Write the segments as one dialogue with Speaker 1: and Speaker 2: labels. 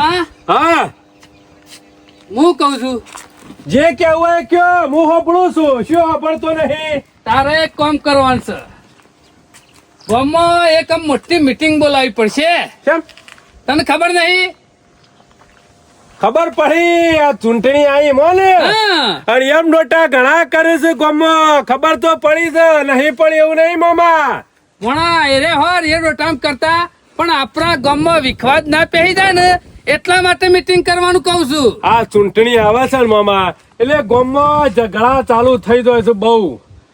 Speaker 1: ભણા
Speaker 2: હા
Speaker 1: હું કઉ છું
Speaker 2: જે કેવું હોય કયો હું હોપડું છું શું હોપડતો નહીં
Speaker 1: તારે એક કામ કરવાનું છે ગામમાં એક આમ મોટી મીટિંગ બોલાવવી પડશે
Speaker 2: કેમ
Speaker 1: તને ખબર નહીં
Speaker 2: ખબર પડી આ ચૂંટણી આવી મોને
Speaker 1: હા.
Speaker 2: અને એમ નોટા ઘણા કરે છે ગામમાં ખબર તો પડી છે નહીં પડી એવું નહીં મામા
Speaker 1: ભણા એરે હોર એ રોટામ કરતા પણ આપણા ગામમાં વિખવાદ ના પહેરી જાય ને એટલા માટે મીટિંગ કરવાનું કહું છું
Speaker 2: આ ચૂંટણી આવે છે ને મામા એટલે ગામમાં ઝઘડા ચાલુ થઈ જાય છે બહુ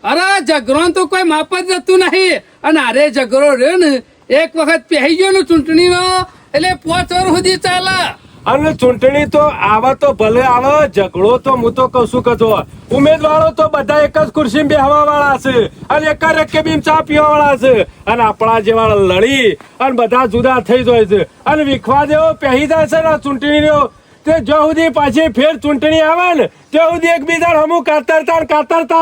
Speaker 1: અરે ઝઘડો તો કોઈ માપ જ જતું નહીં અને અરે ઝઘડો રહ્યો ને એક વખત પહેરી ગયો ને ચૂંટણીનો એટલે 5 વર્ષ સુધી ચાલે
Speaker 2: અને ચૂંટણી તો આવે તો ભલે આવે ઝઘડો તો હું તો કઉ છું કે જો ઉમેદવારો તો બધા એક જ ખુરશી બેહવા વાળા છે અને એક જ રકેબીમ ચા પીવા વાળા છે અને આપણા જેવા લડી અને બધા જુદા થઈ જાય છે અને વિખવા જેવો પહેરી જાય છે ને ચૂંટણીનો તે જ્યાં સુધી પાછી ફેર ચૂંટણી આવે ને ત્યાં સુધી એકબીજા હમું કાતરતા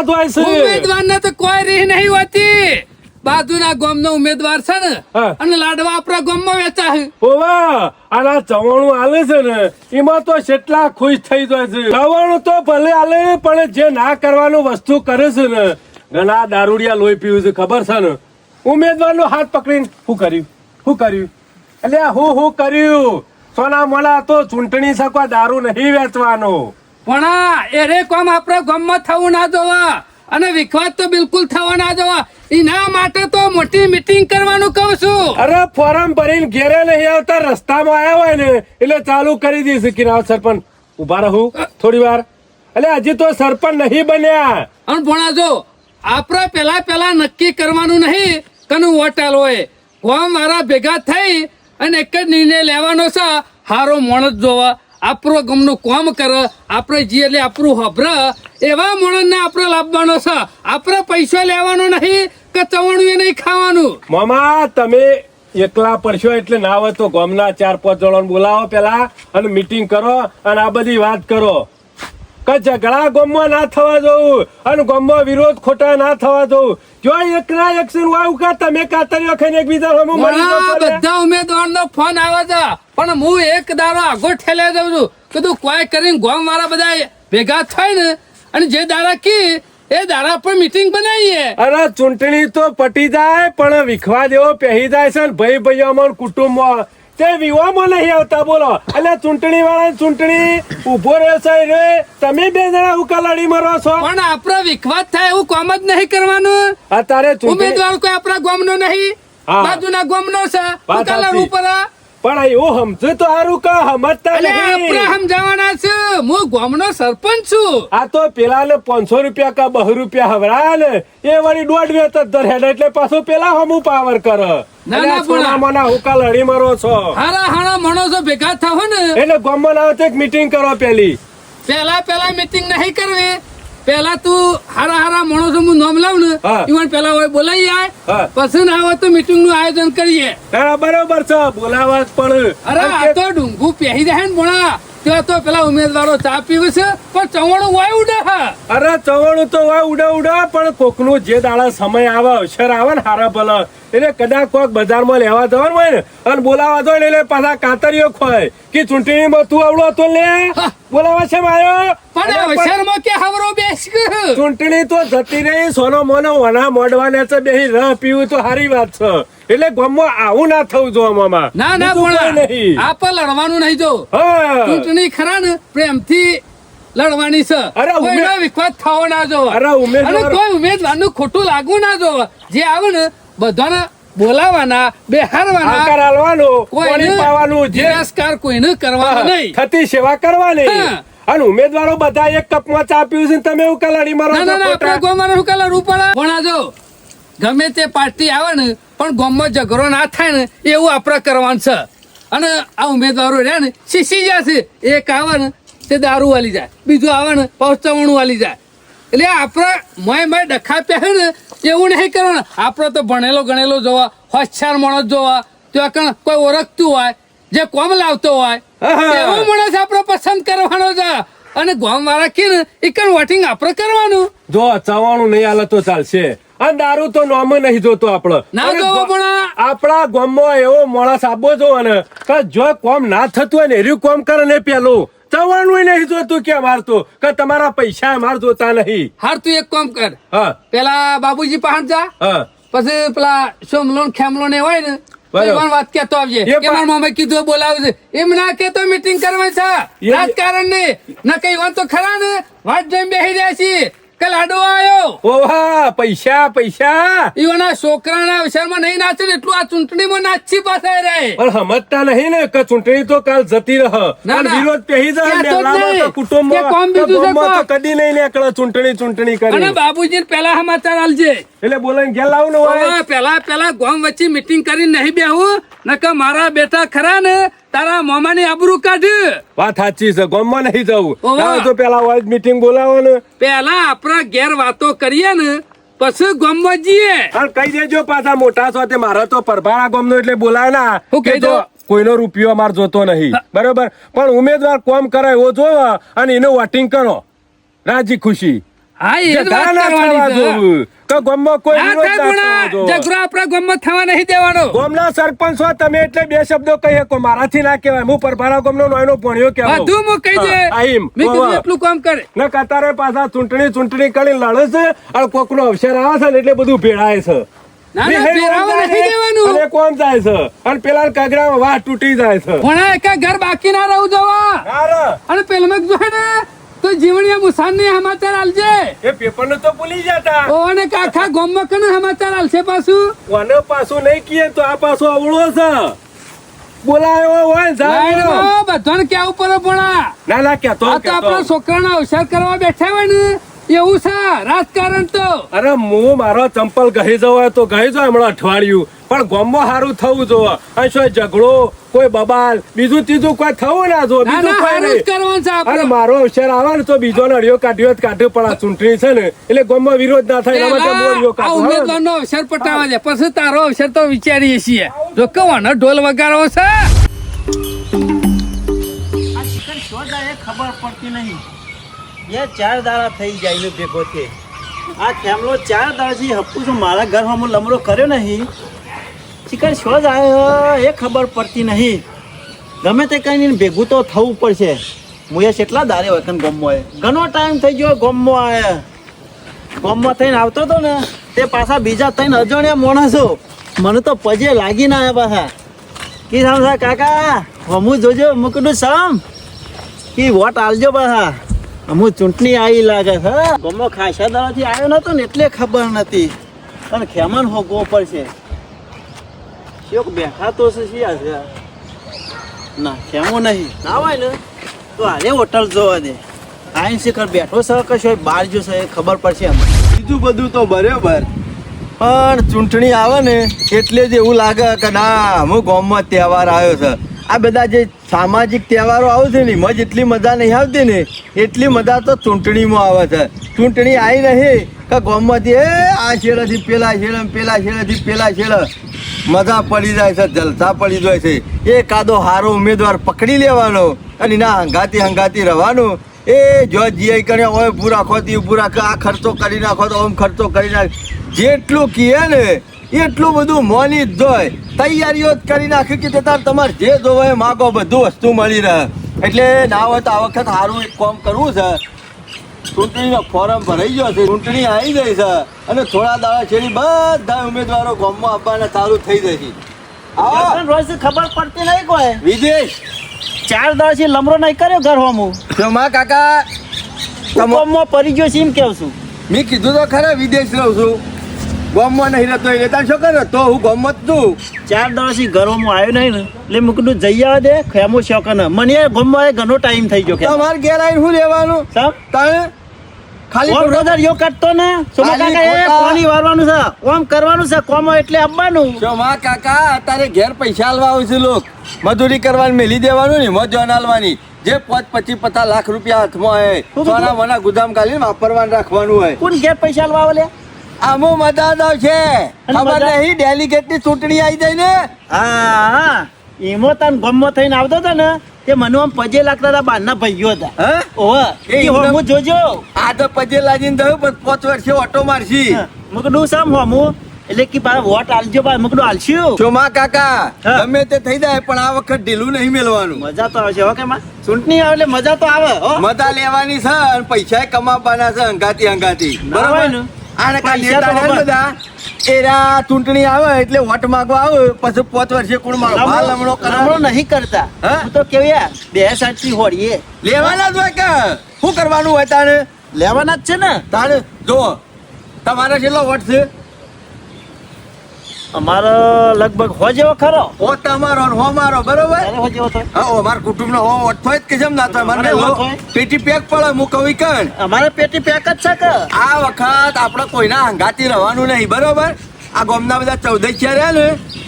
Speaker 2: જ હોય છે
Speaker 1: ઉમેદવારને તો કોઈ રીહ નહીં હોતી બાજુના ગામનો ઉમેદવાર છે ને
Speaker 2: હા.
Speaker 1: અને લાડવા આપણા ગામમાં વેચાય
Speaker 2: ઓવા અને આ ચવાણું આલે છે ને એમાં તો કેટલા ખુશ થઈ જાય છે ચવાણું તો ભલે આલે પણ જે ના કરવાનું વસ્તુ કરે છે ને ઘણા દારૂડિયા લોહી પીવું છે ખબર છે ને ઉમેદવારનો હાથ પકડીને શું કર્યું એટલે હું કર્યું સોના મોના તો ચૂંટણી શકવા દારૂ નહીં વેચવાનો
Speaker 1: પણ એરે કામ આપણા ગામમાં થવું ના જોવા અને વિખવાદ તો બિલકુલ થવા ના જોવા એના માટે તો મોટી મીટિંગ કરવાનું કહું છું
Speaker 2: અરે ફોરમ ભરીને ઘેરે નહીં આવતા રસ્તામાં આવ્યા હોય ને એટલે ચાલુ કરી દઈશ કિનાર સરપંચ ઉભા રહું થોડી વાર એટલે હજી તો સરપંચ નહીં બન્યા
Speaker 1: અને ભણા જો આપણે પેલા નક્કી કરવાનું નહીં કનું વોટ આલવો ગામ વાળા ભેગા થઈ અને એક જ નિર્ણય લેવાનો છે હારો માણસ જોવા આપણો ગમનું કામ કરે આપણે જે એટલે આપણું હભર એવા માણસને આપણે લાવવાનો છે આપણે પૈસા લેવાનો નહીં કે ચવણું એ નહીં ખાવાનું
Speaker 2: મામા તમે એકલા પડશો એટલે ના હોય તો ગામના 4-5 જણોને બોલાવો પેલા અને મીટિંગ કરો અને આ બધી વાત કરો કે ઝઘડા ગામમાં ના થવા જવું અને ગામમાં વિરોધ ખોટા ના થવા જવું જો એકના એક્શન વાવ કે તમે કાતરીઓ ખાઈને એકબીજા સામે મળી
Speaker 1: આ
Speaker 2: જાઓ ને.
Speaker 1: બધા ઉમેદવારનો ફોન આવે છે પણ હું એક દાડો આગો ઠેલે દઉં છું કીધું કોઈ કરીને ગામ વાળા બધા ભેગા થાય ને અને જે દાડા કી એ દાડા પર મીટિંગ બનાવીએ
Speaker 2: અરે ચૂંટણી તો પટી જાય પણ વિખવા દેવો પહેરી જાય છે ને ભાઈ ભાઈઓમાં કુટુંબમાં તે વિવાહમાં નહીં આવતા બોલો એટલે ચૂંટણી વાળા ચૂંટણી ઉભો રહેશે રે તમે 2 જણા ઉકા લડી મરો છો
Speaker 1: પણ આપડે વિખવાદ થાય એવું કામ જ નહીં કરવાનું
Speaker 2: અત્યારે ચૂંટણી
Speaker 1: ઉમેદવાર કોઈ આપણા ગામનો નહીં
Speaker 2: હા.
Speaker 1: બાજુના ગામનો છે
Speaker 2: વાત
Speaker 1: ઉકાલા
Speaker 2: સાચી.
Speaker 1: ઉપર
Speaker 2: પણ એવું સમજુ તો સારું કે સમજતા
Speaker 1: એટલે આપણે
Speaker 2: નહીં
Speaker 1: સમજાવવાના છે હું ગામનો સરપંચ છું
Speaker 2: આ તો પેલા ને 500 રૂપિયા કા 200 રૂપિયા હવરા ને એ વળી 1.5 વેત જ ધરે એટલે પાછું પેલા હમું પાવર કરે
Speaker 1: ના, ના,
Speaker 2: સોના મોના હુકા લડી મરો છો
Speaker 1: હારા માણસો ભેગા થાવ ને
Speaker 2: એટલે ગામમાં ના આવે તો એક મીટિંગ કરો પેલી
Speaker 1: પેલા મીટિંગ નહીં કરવી પેલા તું હારા માણસો હું નામ લાવું ને
Speaker 2: હા.
Speaker 1: ઈવન પેલા હોય બોલાઈ
Speaker 2: હા.
Speaker 1: જાય પછી ના આવે તો મીટિંગ નું આયોજન કરીએ
Speaker 2: હા, બરોબર છે બોલાવા જ પણ
Speaker 1: અરે આ તો ડુંગું પહેરી જાય ને ભણા ત્યાં તો પેલા ઉમેદવારો ચા પીવે છે પણ ચવાણું વાય ઉડે હા
Speaker 2: અરે ચવાણું તો હોય ઉડા પણ કોકનું જે દાડા સમય આવે અવસર આવે ને હારા ભલા એટલે કદાચ કોક બજારમાં લેવા જવાનું હોય ને અને બોલાવા જાય ને એટલે પાછા કાતરીઓ ખોય કે ચૂંટણીમાં તું આવડો તો લે બોલાવા છે માયો
Speaker 1: પણ અવસરમાં કે હવરો બેસ
Speaker 2: ચૂંટણી તો જતી રહી સોનો મોનો વના મોડવાને છે બેહી રહ પીવું તો સારી વાત છે એટલે ગામમાં આવું ના થવું જો મામા
Speaker 1: ના
Speaker 2: બીજું કોઈ
Speaker 1: ભણા
Speaker 2: નહીં
Speaker 1: આપણે લડવાનું નહીં જો
Speaker 2: હા
Speaker 1: ચૂંટણી ખરા ને પ્રેમથી લડવાની છે
Speaker 2: અરે
Speaker 1: કોઈનો વિખવાદ થવો ના જોવે
Speaker 2: અરે ઉમેદવાર-
Speaker 1: અને કોઈ ઉમેદવારનું ખોટું લાગવું ના જોવે જે આવે ને બધાને બોલાવાના બેહારવાના
Speaker 2: આકાર આલવાનો
Speaker 1: કોઈને
Speaker 2: પાણી પાવાનું જે
Speaker 1: તિરસ્કાર કોઈને કરવાનો નહીં
Speaker 2: થતી સેવા કરવાની
Speaker 1: હા.
Speaker 2: અને ઉમેદવારો બધા એક કપમાં ચા પીવું છે ને તમે એવું કલાડી મારો
Speaker 1: ના
Speaker 2: છો
Speaker 1: આપણે
Speaker 2: ખોટા.
Speaker 1: ગોમાં શું કલર ઉપર પણ જો ગમે તે પાર્ટી આવે ને પણ ગામમાં ઝઘડો ના થાય ને એવું આપણે કરવાનું છે અને આ ઉમેદવારો રહ્યા ને શીશી જશે એક આવે ને તે દારૂ વાલી જાય બીજું આવે ને પહોંચવાનું વાલી જાય એટલે આપણે મય ડખા પહેરે ને એવું નહીં કરવાનું આપણે તો ભણેલો ગણેલો જોવા હોશિયાર માણસ જોવા ત્યાં કણ કોઈ ઓળખતું હોય જે કોમ લાવતો હોય
Speaker 2: હા.
Speaker 1: એવો માણસ આપણે પસંદ કરવાનો છે અને ગામ વાળા કે ને એ કણ વોટિંગ આપણે કરવાનું
Speaker 2: જો ચવાણું નહીં આલે તો ચાલશે અને દારૂ તો નોમ નહીં જોતો આપણો
Speaker 1: ના
Speaker 2: અને
Speaker 1: જોવો પણ
Speaker 2: આપણા ગામમાં એવો માણસ આપવો જોવો ને કે જો કોમ ના થતું હોય ને એર્યું કોમ કરે ને પેલું જવાનું નહીં જોતું કે અમાર તો કે તમારા પૈસા અમાર જોતા નહીં.
Speaker 1: હાર તું એક કામ કર,
Speaker 2: હા
Speaker 1: પેલા બાબુજી પાસે જા,
Speaker 2: હા
Speaker 1: પછી પેલા સોમલો ને ખેમલો ને હોય ને
Speaker 2: બરાબર.
Speaker 1: તો એમાં વાત કેતો આવજે
Speaker 2: એ
Speaker 1: કે મારા મામા કીધું બોલાવું છે એમ ના કેતો મીટિંગ કરવાની છે
Speaker 2: એ-
Speaker 1: રાજકારણ ને ના કઈ વાત તો ખરા ને વાત જોઈને બેસી રહ્યા છીએ કે લાડો આવ્યો
Speaker 2: ઓહા પૈસા પૈસા
Speaker 1: ઈવના છોકરાના અવસરમાં નહીં નાચે ને એટલું આ ચૂંટણીમાં નાચી પાછા રહે.
Speaker 2: પણ સમજતા નહીં ને કે ચૂંટણી તો કાલ જતી રહ
Speaker 1: ના,
Speaker 2: અને
Speaker 1: ના.
Speaker 2: વિરોધ પહેરી જાય
Speaker 1: કહેતો જ
Speaker 2: મેલામાં
Speaker 1: નહીં.
Speaker 2: તો કુટુંબમાં
Speaker 1: કે કોમ
Speaker 2: કે
Speaker 1: બીજું છે
Speaker 2: ગામમાં તો
Speaker 1: કોમ.
Speaker 2: કદી નહીં નીકળે ચૂંટણી
Speaker 1: અને
Speaker 2: કરી
Speaker 1: બાબુજી પેલા સમાચાર આલજે
Speaker 2: એટલે બોલાઈને ઘેર લાવું ને હોય
Speaker 1: હવે પેલા ગામ વચ્ચે મીટિંગ કરીને નહીં બેહું નકર મારા બેટા ખરા ને તારા મામાની આબરૂ કાઢ.
Speaker 2: વાત સાચી છે ગામમાં નહીં જવું
Speaker 1: ઓહો.
Speaker 2: ના તો પેલા હોય મીટિંગ બોલાવો ને
Speaker 1: પેલા આપણા ઘેર વાતો કરીએ ને પછી ગામમાં જઈએ.
Speaker 2: અને કહી દેજો પાછા મોટા છો તે મારે તો પરભારા ગામનો એટલે બોલાય ના
Speaker 1: હું કહી
Speaker 2: કે જો
Speaker 1: દઉં?
Speaker 2: કોઈનો રૂપિયો અમાર જોતો નહીં બરોબર પણ ઉમેદવાર કોમ કરે એવો જોવો અને એનું વોટિંગ કરો રાજી ખુશી
Speaker 1: હા એ જ વાત
Speaker 2: ઝઘડા ના થવા
Speaker 1: કરવાની છે.
Speaker 2: જોવું. તો ગામમાં કોઈ
Speaker 1: ના
Speaker 2: વિરોધ
Speaker 1: થાય
Speaker 2: ના થવો
Speaker 1: ગુણા,
Speaker 2: જોવો.
Speaker 1: ઝઘડો આપણા ગામમાં થવા નહીં દેવાનો.
Speaker 2: ગામના સરપંચ છો તમે એટલે બે શબ્દો કહી શકો મારાથી ના કહેવાય હું પરભારા ગામનો નાનો ભણ્યો કહેવાય.
Speaker 1: બધું હું કહી દે.
Speaker 2: હા, આઈમ.
Speaker 1: મેં કીધું
Speaker 2: ઓવા.
Speaker 1: એટલું કામ કરે.
Speaker 2: ને કતારે પાછા ચૂંટણી કરી લડે છે અને કોકનો અવસર આવે છે ને એટલે બધું ભેળાય છે
Speaker 1: ના, ના, ભેરાવા નહીં દેવાનું.
Speaker 2: અને કોણ જાય છે અને પેલા કાગડામાં વાહ તૂટી જાય છે
Speaker 1: ભણા એકા ઘર બાકી ના રહું જવા.
Speaker 2: હારા.
Speaker 1: અને પેલમાં જોયે ને તો જીવણીયા મુસાનની સમાચાર આલજે.
Speaker 2: એ પેપર ને તો ભૂલી જતા
Speaker 1: ઓને કાખા ગામમાં કને સમાચાર આલશે પાછું.
Speaker 2: કોને પાછું નહીં કીએ તો આ પાછો અવળો છે બોલાયો હોય જાય
Speaker 1: લાઈનો બધાને કેવું પડે ભણા.
Speaker 2: ના ના કેતો
Speaker 1: આ તો આપણા છોકરાના અવસર કરવા બેઠા હોય ને એવું છે રાજકારણ તો.
Speaker 2: અરે હું મારો ચંપલ ગહી જવો તો ગહી જાવ હમણાં અઠવાડિયું પણ ગામમાં સારું થવું જોવે અને શું ઝઘડો કોઈ બબાલ બીજું ત્રીજું કોઈ થવું ના જો
Speaker 1: ના,
Speaker 2: બીજું
Speaker 1: ના,
Speaker 2: કોઈ
Speaker 1: હારું જ
Speaker 2: નહીં
Speaker 1: કરવાનું છે આપણે.
Speaker 2: અરે મારો અવસર આવે ને તો બીજો નડિયો કાઢ્યો જ કાઢ્યો પણ આ ચૂંટણી છે ને એટલે ગામમાં વિરોધ ના થાય એના માટે મોડિયો
Speaker 1: આ
Speaker 2: કાઢો
Speaker 1: ઉમેદવારનો અવસર પટાવા છે પછી તારો અવસર તો વિચારીએ છીએ જો કવાનો ઢોલ વગાડવો છે.
Speaker 3: આ શિખર શો જાય એ ખબર પડતી નહીં. બે ચાર દાડા થઈ જાય ને ભેગો છે. આ ખેમલો 4 દાડાથી હપ્પુ છું મારા ઘર હમો લમડો કર્યો નહીં. શિખર શો જાય એ ખબર પડતી નહીં. ગમે તે કઈ નહીં ભેગું તો થવું પડશે. હું એ કેટલા દાડે હોય કન ગમો ઘણો ટાઈમ થઈ ગયો ગમો આયા ગમમાં થઈને આવતો હતો ને તે પાછા બીજા થઈને અજાણ્યા માણસો મને તો પજે લાગી ના આવ્યા પાછા કી સામ સા કાકા હમું જોજો મૂકડું સામ કી વોટ આલજો પાછા અમુક ચૂંટણી આવી લાગે છે ગમો ખાસા દાડાથી આવ્યો નતો ને એટલે ખબર નથી પણ ખેમન હોગવો પડશે શોક બેઠા તો છે શિયા છે ના ખેમો નહીં ના હોય ને તો હાલે હોટલ જોવા દે આઈન શિખર બેઠો છે કે શું બહાર જો છે એ ખબર પડશે એમ
Speaker 4: બીજું બધું તો બરાબર પણ ચૂંટણી આવે ને એટલે જ એવું લાગે કે ના હું ગામમાં તહેવાર આવ્યો છે આ બધા જે સામાજિક તહેવારો આવે છે ને એમાં જેટલી મજા નહીં આવતી ને એટલી મજા તો ચૂંટણીમાં આવે છે ચૂંટણી આવી નહીં કે ગામમાંથી એ આ છેડેથી પેલા છેડે પેલા છેડેથી પેલા છેડે મજા પડી જાય છે જલસા પડી જાય છે એ કાદો હારો ઉમેદવાર પકડી લેવાનો અને એના હંગાતી રહેવાનું એ જો જીઆઈ કર્યા હોય ઊભું રાખો તે ઊભું રાખો આ ખર્ચો કરી નાખો તો આમ ખર્ચો કરી નાખ જેટલું કહે ને એટલું બધું મોની જ જોય તૈયારીઓ જ કરી નાખી કે તમારે જે જોવો એ માગો બધું વસ્તુ મળી રહે એટલે ના હોય તો આ વખત સારું એક કામ કરવું છે ચૂંટણીનો ફોર્મ ભરાઈ ગયો છે ચૂંટણી આવી ગઈ છે અને થોડા દાડા છેડી બધા ઉમેદવારો ગામમાં આવવાના ચાલુ થઈ જશે આવો
Speaker 3: રોજ ખબર પડતી નહીં કોઈ
Speaker 4: વિદેશ
Speaker 3: 4 દાડાથી લમડો નહીં કર્યો ઘર હમું
Speaker 4: તો માં કાકા
Speaker 3: ગામમાં પડી ગયો છે એમ કેવું છું
Speaker 4: મેં કીધું તો ખરા વિદેશ રહું છું ગામમાં નહીં રહેતો એટલે તાર શું કરે તો હું ગામમાં જ છું
Speaker 3: 4 દાડાથી ઘરોમાં આવ્યો નહીં ને એટલે મેં કીધું જઈ આવવા દે ખેમો શોખ ને મને એ ગામમાં ઘણો ટાઈમ થઈ ગયો ખેમ
Speaker 4: તમારે ઘેર આવીને શું લેવાનું
Speaker 3: સાહેબ
Speaker 4: તારે ખાલી
Speaker 3: ઓમ રોદર યો કાઢતો ને સોમા
Speaker 4: ખાલી
Speaker 3: કાકા એ
Speaker 4: ખોટા.
Speaker 3: પાણી વારવાનું છે ઓમ કરવાનું છે કોમો એટલે આવવાનું
Speaker 4: જો માં કાકા અત્યારે ઘેર પૈસા આલવા આવે છે લોક મજૂરી કરવાની મેલી દેવાનું ને મજૂર આલવાની જે 25-50 લાખ રૂપિયા હાથમાં હોય
Speaker 3: શું
Speaker 4: સોના મના ગુદામ કાઢીને વાપરવાનું રાખવાનું હોય
Speaker 3: કોણ ઘેર પૈસા આલવા આવે લે
Speaker 4: આમો મતદાર છે ખબર
Speaker 3: મતદાર?
Speaker 4: નહીં ડેલિગેટ ની ચૂંટણી આવી જાય ને
Speaker 3: હા એમાં તાન ગમમાં થઈને આવતો હતો ને તે મને આમ પજે લાગતા હતા બહારના ભાઈઓ હતા
Speaker 4: હા
Speaker 3: ઓવે
Speaker 4: એ
Speaker 3: એ હોમું જોજો
Speaker 4: આ તો પજે લાગીને થયું પણ 5 વર્ષે ઓટો મારશી
Speaker 3: મેં કીધું સામ હોમું એટલે કે પાછા વોટ આલજો પાછા મેં કીધું આલશું
Speaker 4: ચોમા કાકા
Speaker 3: હા.
Speaker 4: ગમે તે થઈ જાય પણ આ વખત ઢીલું નહીં મેળવાનું
Speaker 3: મજા તો આવે છે હો કે માં ચૂંટણી આવે એટલે મજા તો આવે હો
Speaker 4: મજા લેવાની છે અને પૈસા કમાવાના છે હંગાતી
Speaker 3: ના હોય ને.
Speaker 4: આને કાલ
Speaker 3: પૈસા તો
Speaker 4: નેતા
Speaker 3: ખબર.
Speaker 4: બધા એરા ચૂંટણી આવે એટલે વોટ માંગવા આવે પછી 5 વર્ષે કોણ મારો ભાલ હમણો
Speaker 3: હમણો નહીં કરતા
Speaker 4: હા?
Speaker 3: હું તો કેવું યાર 260 થી હોડીએ
Speaker 4: લેવાના જ હોય કે શું કરવાનું હોય તારે
Speaker 3: લેવાના જ છે ને
Speaker 4: તારે જો તમારે કેટલો વોટ છે
Speaker 3: અમારો લગભગ હો જેવો ખરો
Speaker 4: ઓ તમારો ને હો મારો બરોબર
Speaker 3: તારે હો જેવો થાય
Speaker 4: હા અમારા કુટુંબ નો હો વોટ થાય જ કે જેમ ના થાય મને
Speaker 3: અરે,
Speaker 4: લો
Speaker 3: વોટ હોય.
Speaker 4: પેટી પેક પડે હું કવિ કણ
Speaker 3: અમારે પેટી પેક જ છે કે
Speaker 4: આ વખત આપણે કોઈના હંગાતી રહેવાનું નહીં બરોબર આ ગામના બધા 14 રહ્યા ને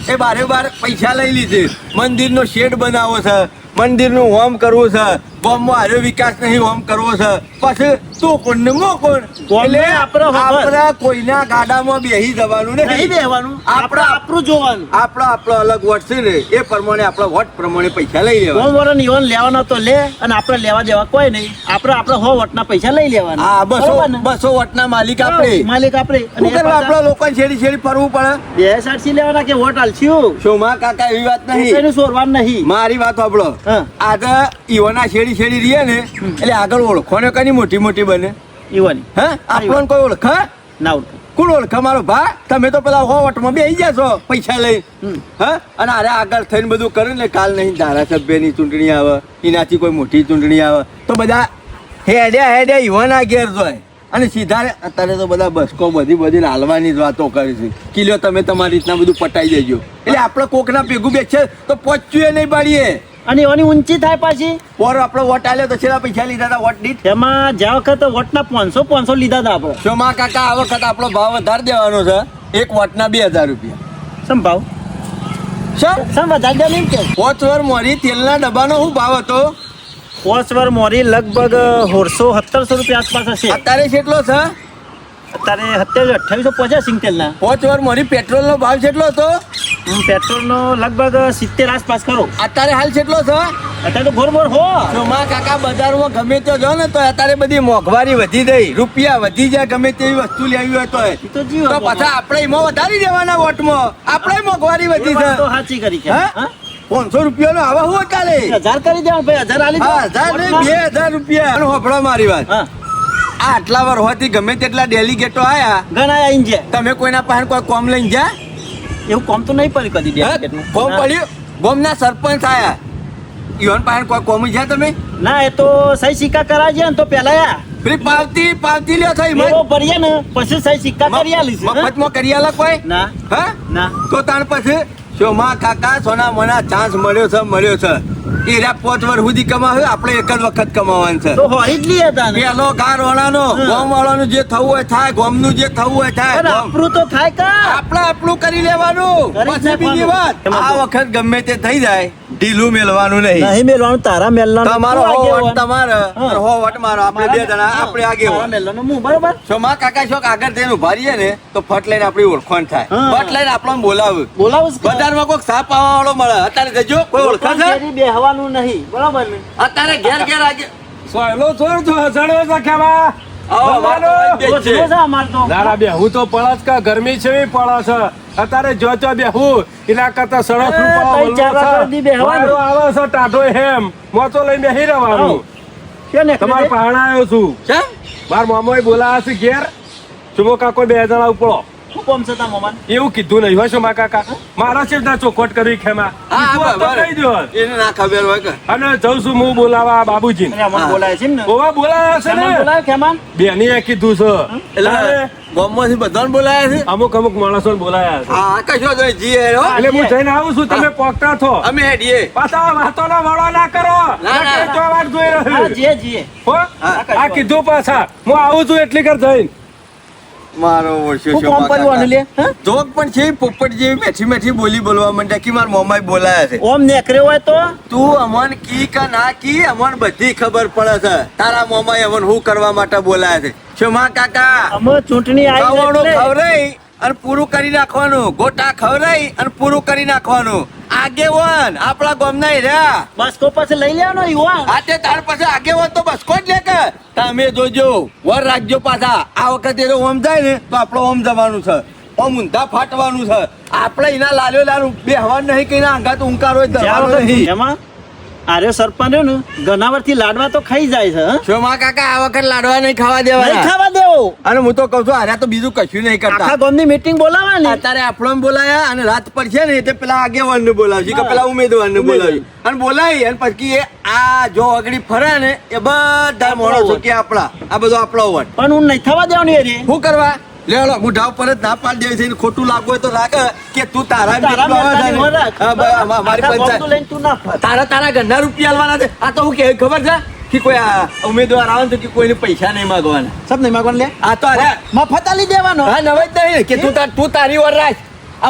Speaker 4: એ બારે બાર પૈસા લઈ લીધે મંદિરનો શેડ બનાવવો છે મંદિરનું હોમ કરવું છે ગામમાં હારો વિકાસ નહીં હોમ કરવો છે પછી તું કોણ ને મો કોણ
Speaker 3: ગામને
Speaker 4: એટલે
Speaker 3: આપણો ખબર.
Speaker 4: આપણે કોઈના ગાડામાં બેહી જવાનું
Speaker 3: નહીં
Speaker 4: નહીં
Speaker 3: બેહવાનું આપણે
Speaker 4: આપણા-
Speaker 3: આપણું જોવાનું
Speaker 4: આપણો અલગ વોટ છે ને એ પ્રમાણે આપણા વોટ પ્રમાણે પૈસા લઈ લેવા
Speaker 3: કોણ વરણ ઈવન લેવાનો તો લે અને આપણે લેવા દેવા કોઈ નહીં આપણે હો વોટના પૈસા લઈ લેવાના
Speaker 4: હા
Speaker 3: બરોબર ને?
Speaker 4: 200 વોટના માલિક આપણે
Speaker 3: માલિક આપણે
Speaker 4: શું કરવા આપણા લોકોને છેડી છેડી ફરવું પડે
Speaker 3: 260 લેવાના કે વોટ આલશું
Speaker 4: શોમા કાકા એવી વાત નહીં
Speaker 3: એનું સોરવાનું નહીં
Speaker 4: મારી વાત સાંભળો
Speaker 3: હા.
Speaker 4: આજે ઈવોના શેરી શેરી રીએ ને એટલે આગળ ઓળખો ને કની મોટી મોટી બને
Speaker 3: ઈવાની
Speaker 4: હે આપણને કોઈ ઓળખે
Speaker 3: ના ઉઠો
Speaker 4: કોણ ઓળખે મારો ભા તમે તો પેલા હોવટમાં બેસી જશો પૈસા લઈ
Speaker 3: હમ.
Speaker 4: હે અને અરે આગળ થઈને બધું કરે ને કાલ નહીં ધારાસભ્યની ચૂંટણી આવે એનાથી કોઈ મોટી ચૂંટણી આવે તો બધા હેડ્યા ઈવોના ઘેર જોય અને સીધા અત્યારે તો બધા બસકો બધી લાલવાની જ વાતો કરે છે કિલ્યો તમે તમારી રીતના બધું પટાઈ દેજો એટલે આપણે કોકના ભેગું બેસે તો પહોંચ્યું નહીં પાડીએ
Speaker 3: અને એવાની ઊંચી થાય પાછી
Speaker 4: પોર આપણો વોટ આલ્યો તો છેલ્લા પૈસા લીધા હતા વોટ દીઠ
Speaker 3: એમાં જ્યાં વખત વોટના 500 લીધા હતા આપણે
Speaker 4: શોમા કાકા આ વખત આપણો ભાવ વધારી દેવાનો છે એક વોટના 2000 રૂપિયા
Speaker 3: સંભાવ
Speaker 4: શું
Speaker 3: વધારે દે નહીં કે
Speaker 4: 5 વાર મોરી તેલના ડબ્બાનો શું ભાવ હતો
Speaker 3: 5 વાર મોરી લગભગ 1600-1700 રૂપિયા આસપાસ હશે
Speaker 4: અત્યારે કેટલો છે
Speaker 3: અત્યારે 27-2850 સિંગતેલના
Speaker 4: 5 વાર મોરી પેટ્રોલનો ભાવ કેટલો હતો
Speaker 3: પેટ્રોલનો લગભગ 70 આસપાસ ખરો
Speaker 4: અત્યારે હાલ કેટલો છે
Speaker 3: અત્યારે તો ભોર હો
Speaker 4: શોમા કાકા બજારમાં ગમે તે જો ને તો અત્યારે બધી મોંઘવારી વધી ગઈ રૂપિયા વધી જાય ગમે તેવી વસ્તુ લેવી હોય તો
Speaker 3: ઈ તો જીવ
Speaker 4: તો પાછા આપણે એમાં વધારી દેવાના વોટમાં આપણે મોંઘવારી
Speaker 3: એ
Speaker 4: વધી
Speaker 3: વાત તો
Speaker 4: છે
Speaker 3: સાચી કરી છે
Speaker 4: હા?
Speaker 3: હા?
Speaker 4: 500 રૂપિયાનો આવા હું ચાલે
Speaker 3: 1000 કરી દેવાનું ભાઈ 1000 આલી
Speaker 4: હા 1000 નહીં 2000 રૂપિયા અને હોભળો મારી વાત
Speaker 3: હા
Speaker 4: આ આટલા વાર હોતી ગમે તેટલા ડેલિગેટો આયા
Speaker 3: ઘણા આઈને છે
Speaker 4: તમે કોઈના પાસે કોઈ કોમ લઈને જા
Speaker 3: એવું કોમ તો નહીં પડ્યું કદી
Speaker 4: હે?
Speaker 3: ડેલિગેટનું.
Speaker 4: કોમ
Speaker 3: ના.
Speaker 4: પડ્યું ગોમના સરપંચ આયા ઈવન પાસે કોઈ કોમ જા તમે
Speaker 3: ના એ તો સહી સિક્કા કરાવજે ને તો પેલા યા
Speaker 4: પેલી પાવતી લ્યો થઈ
Speaker 3: એવો ભરીએ ને પછી સહી સિક્કા કરી આલીશ હા?
Speaker 4: મફતમાં કરી આલા કોઈ
Speaker 3: ના
Speaker 4: હા
Speaker 3: ના
Speaker 4: તો તાણ પછી શોમા કાકા સોના મોના ચાન્સ મળ્યો છે એરા 5 વર્ષ સુધી કમાવે આપણે એક જ વખત કમાવાનું છે
Speaker 3: તો હોરી જ લઈએ તાને
Speaker 4: પેલો ગાર વાળાનો
Speaker 3: હા.
Speaker 4: ગોમ વાળાનું જે થવું હોય થાય ગોમનું જે થવું હોય થાય
Speaker 3: પણ
Speaker 4: ગોમ.
Speaker 3: આપણું તો થાય કા
Speaker 4: આપણે આપણું કરી લેવાનું
Speaker 3: કરી જ
Speaker 4: પછી બીજી વાત
Speaker 3: નાખવાનું.
Speaker 4: આ વખત ગમે તે થઈ જાય ઢીલું મેલવાનું નહીં
Speaker 3: નહીં મેલવાનું તારા મેલવાનું
Speaker 4: તમારો
Speaker 3: તું
Speaker 4: હો
Speaker 3: આગેવાન.
Speaker 4: વટ તમારે
Speaker 3: હા.
Speaker 4: અને હો વટ મારો આપણે બે જણા
Speaker 3: હા,
Speaker 4: આપણે આગે
Speaker 3: તારા મેલવાનું હું બરોબર
Speaker 4: શોમા કાકા શોક આગળ થઈને ઉભા રહીએ ને તો ફટ લઈને આપણી ઓળખાણ થાય
Speaker 3: હા.
Speaker 4: ફટ લઈને આપણને બોલાવે
Speaker 3: બોલાવું જ કે.
Speaker 4: બજારમાં કોઈક સાપ આવવા વાળો મળે અત્યારે જજો કોઈ ઓળખા છે
Speaker 3: ઘેરી બેહવાનું નહીં બરોબર ને
Speaker 4: અત્યારે ઘેર ઘેર આગે
Speaker 2: સોયલો છોડ તો હસણો છે ખેમા
Speaker 4: આવો વાત
Speaker 2: બોલો.
Speaker 4: જ છે.
Speaker 3: જો છે અમાર તો
Speaker 2: નારા બેહું તો પડે જ કે ગરમી છે એવી પડે છે અત્યારે જો બેહું એના કરતા સરસ
Speaker 3: એ, ત્રણ ચાર વાગ્યા સુધી બેહવાનું.
Speaker 2: આવે છે ટાઢો હેમ મોતો લઈને બેહી રહેવાનું
Speaker 3: કે ને
Speaker 2: તમારે પહાણા આવ્યો છું
Speaker 4: કેમ?
Speaker 2: માર મામોએ બોલાયા છે ઘેર ચુમો કાકો 2 જણા ઉપડો
Speaker 3: શું કોમ છે તાર મોમાન
Speaker 2: એવું કીધું નહીં હોય શું મા કાકા મારા શેઠના ચોખવટ કરી ખેમા
Speaker 4: હા,
Speaker 2: કીધું હોત તો
Speaker 4: બરાબર.
Speaker 2: કહી દ્યો.
Speaker 4: એને ના ખબર હોય કે
Speaker 2: અને જઉં છું હું બોલાવા બાબુજીને
Speaker 3: અરે અમને બોલાય છે ને
Speaker 2: ઓવા બોલાયા છે
Speaker 3: ખેમાન
Speaker 2: ને
Speaker 3: બોલાય ખેમાન
Speaker 2: બેનીએ કીધું છે
Speaker 4: એટલે
Speaker 2: તારે
Speaker 4: ગામમાંથી બધાને બોલાયા છે
Speaker 2: અમુક માણસો બોલાયા છે
Speaker 4: હા કશો તો જીએ હો.
Speaker 2: એટલે હું જઈને આવું છું તમે પોકતા થો
Speaker 4: અમે હેડીએ
Speaker 2: પાછા વાતોનો વડો ના કરો
Speaker 4: ના, ના.
Speaker 2: નકર તો વાત જોઈ
Speaker 3: હા
Speaker 2: રહ્યું
Speaker 3: જીએ જીએ
Speaker 2: હો આ કીધું પાછા હું આવું છું એટલી કર જઈને
Speaker 4: મારો વર્ષો
Speaker 3: શું કોમ પડવાનું લે હા?
Speaker 4: જોક પણ છે પોપટ જેવી મેઠી મેઠી બોલી બોલવા માંડ્યા કે મારા મોમાએ બોલાયા છે
Speaker 3: ઓમ નેકર્યો હોય તો
Speaker 4: તું અમન કી કે ના કી અમન બધી ખબર પડે છે તારા મોમાએ અમન હું કરવા માટે બોલાયા છે શોમા કાકા
Speaker 3: અમે ચૂંટણી આવી
Speaker 4: ખાવાનું
Speaker 3: એટલે
Speaker 4: ખવડાઈ અને પૂરું કરી નાખવાનું ગોટા ખવડાઈ અને પૂરું કરી નાખવાનું આગેવાન આપણા ગામના ઈ રહ્યા.
Speaker 3: બસકો પછી લઈ લેવાનો યુવાન.
Speaker 4: આ તે તાર પાસે આગેવાન તો બસ કોણ લે કે તમે જોજો વર રાખજો પાછા. આ વખતે જો ઓમ જાય ને તો આપણો ઓમ જવાનું છે, ઓમ ઊંધા ફાટવાનું છે. આપણે એના લાલ્યો લાલ બે હવા નહીં કઈ ના અંગાત ઊંકારો ધરવાનો નહીં.
Speaker 3: એમાં આર્યો સરપંચ રહ્યો ને ગનાવરથી લાડવા તો ખાઈ જાય છે હં?
Speaker 4: શોમા કાકા આ વખત લાડવા નહીં ખાવા
Speaker 3: નહીં
Speaker 4: દેવાના.
Speaker 3: ખાવા દેવો.
Speaker 4: અને હું તો કઉ છું આર્યા તો બીજું કશું નહીં
Speaker 3: આખા
Speaker 4: કરતા.
Speaker 3: ગામની મીટિંગ બોલાવવાની.
Speaker 4: અત્યારે આપણો બોલાયા અને રાત પડશે ને એટલે પેલા આગેવાન ને બોલાવજી કે પેલા ઉમેદવાર ને બોલાવજી અને બોલાવી અને પછી એ આ જો આગળ ફરે ને એ બધા માણસો કે આપણા આ બધો આપણો વટ.
Speaker 3: પણ હું નહીં થવા દેવાની એ રે.
Speaker 4: શું કરવા લેલો મોઢા ઉપર જ ના પાડી દે છે. ખોટું લાગવું હોય તો લાગે કે તું તારા
Speaker 3: તારા મેળાની વર રાખ.
Speaker 4: મારી
Speaker 3: આખા
Speaker 4: પંચાયત
Speaker 3: ગામનું લઈને તું ના ફર.
Speaker 4: તારા ઘરના રૂપિયા આલવાના છે. આ તો હું કે ખબર છે કે કોઈ આ ઉમેદવાર આવે ને તો કે કોઈને પૈસા નહીં માંગવાના.
Speaker 3: સબ નહીં માગવાનું લે.
Speaker 4: આ તો અરે
Speaker 3: મફત આલી દેવાનો.
Speaker 4: હા નવાઈ જ નહીં કે તું તારી વર રાખ.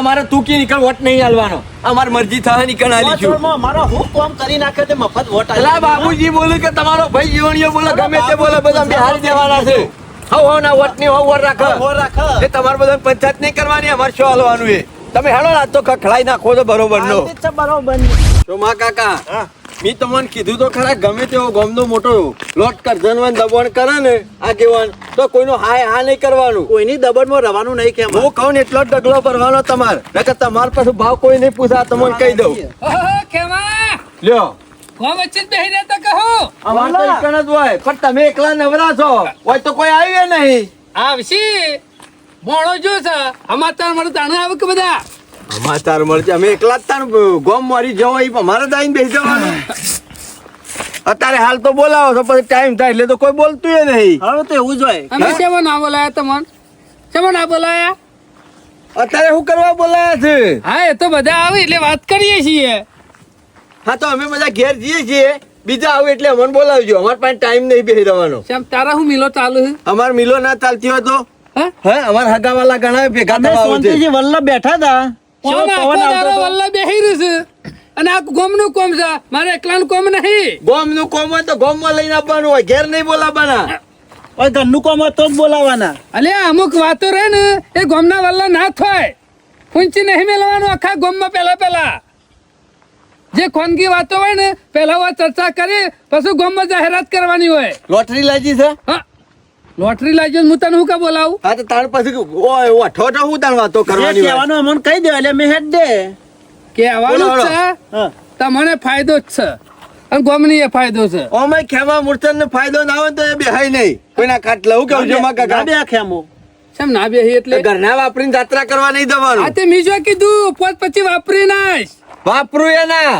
Speaker 4: અમારે તું કી નીકળ વોટ નહીં આલવાનો. અમારી મરજી થાય નીકળ આલી છું.
Speaker 3: ચોરમાં મારો હું કામ કરી નાખે તે મફત વોટ આલી
Speaker 4: અલા
Speaker 3: દેવાનો.
Speaker 4: બાબુજી બોલે કે તમારો ભાઈ જીવણીઓ બોલે ગમે તે બોલે બધા બિહારી દેવાના છે. હવ ના વોટ ની હવ વર રાખ.
Speaker 3: વોટ રાખ.
Speaker 4: એ તમારે બધા પંચાયત નહીં કરવાની, અમારે શું હાલવાનું એ તમે હેડો ના તો ખખડાઈ નાખો તો બરોબર નો.
Speaker 3: આલી જ છે બરોબર.
Speaker 4: શોમા કાકા
Speaker 3: હા.
Speaker 4: મેં તમને કીધું તો ખરા ગમે તેવો ગામનો મોટો લોટ કરજનવાન દબાણ કરે ને આગેવાન તો કોઈનો હાય હા નહીં કરવાનું.
Speaker 3: કોઈની દબણમાં રહેવાનું નહીં કેમ.
Speaker 4: હું કહું ને એટલો જ ડગલો ભરવાનો તમારે નકર તમાર પાસે ભાવ કોઈ નહીં પૂછા તમને કહી દઉં.
Speaker 1: ઓહો કેવા
Speaker 4: લ્યો
Speaker 1: કોમ વચ્ચે જ બેહી રહેતા કહો
Speaker 4: અમાર તો એકણ જ હોય પણ તમે એકલા નવરા છો હોય તો કોઈ આવ્યું નહીં.
Speaker 1: આવશી મોણો જો છે અમાર મને તાણે આવે કે બધા
Speaker 4: સમાચાર મળશે અમે એકલા જ તાર ગોમ મારી જવો એ અમારે જ આવીને બેસી જવાનું. અત્યારે હાલ તો બોલાવો છો પછી ટાઈમ થાય એટલે તો કોઈ બોલતું એ નહીં.
Speaker 3: હવે તો એવું જ હોય.
Speaker 1: અમે શેમાં ના બોલાયા તમને શેમાં ના બોલાયા
Speaker 4: અત્યારે શું કરવા બોલાયા છે?
Speaker 1: હા એ તો બધા આવે એટલે વાત કરીએ છીએ.
Speaker 4: હા તો અમે બધા ઘેર જઈએ છીએ, બીજા આવે એટલે અમને બોલાવજો. અમારે પાસે ટાઈમ નહીં બેસી રહેવાનો.
Speaker 1: શેમ તારા હું મિલો ચાલુ છે
Speaker 4: અમાર મિલો ના ચાલતી હોય તો
Speaker 1: હા
Speaker 4: હે અમાર હગાવાલા ઘણા ભેગા
Speaker 3: અમે
Speaker 4: થવા આવે છે.
Speaker 3: શાંતિથી વલ્લભ બેઠા હતા.
Speaker 1: કોણ
Speaker 3: શેવો
Speaker 1: આખો
Speaker 3: પવન આવતો
Speaker 1: દાડો
Speaker 3: હતો.
Speaker 1: વલ્લા બેહી રહ્યું છે અને આ ગોમનું કોમ છે મારે એકલાનું કોમ નહીં.
Speaker 4: ગોમનું કોમ હોય તો ગોમમાં લઈને આવવાનું હોય, ઘેર નહીં બોલાવવાના.
Speaker 3: ઓય ઘરનું કામ હોય તો જ બોલાવાના.
Speaker 1: અલ્યા અમુક વાતો રહે ને એ ગોમના વલ્લા ના થાય ઊંચી નહીં મેળવાનું આખા ગોમમાં પેલા જે ખોનગી વાતો હોય ને પેલા વાત ચર્ચા કરી પછી ગોમમાં જાહેરાત કરવાની હોય.
Speaker 4: લોટરી લાગી છે.
Speaker 1: હા લોટરી લાગ્યો હું તને હું કા બોલાવું
Speaker 4: હા તો તાર પછી ઓય ઓઠો હું તાર વાતો
Speaker 3: જે
Speaker 4: કરવાની હોય.
Speaker 3: કહેવાનું અમને કહી દે એટલે મેં હેડ દે.
Speaker 1: કહેવાનું
Speaker 4: બોલો,
Speaker 1: જ છે
Speaker 3: હા.
Speaker 1: તમને ફાયદો જ છે અને ગોમની એ ફાયદો છે.
Speaker 4: ઓમે ખેમા મૂર્છન ને ફાયદો ના હોય તો એ બેહાય નહીં કોઈના કાટ લઉં કેવું છે માં કાકા.
Speaker 3: ના બે ખેમો.
Speaker 1: શેમ ના બેહી એટલે
Speaker 4: ઘરના વાપરીને જાત્રા કરવા નહીં
Speaker 1: આ
Speaker 4: જવાનું.
Speaker 1: તે મીજો કીધું પોત પછી વાપરી નાખ.
Speaker 4: વાપરું એ ના.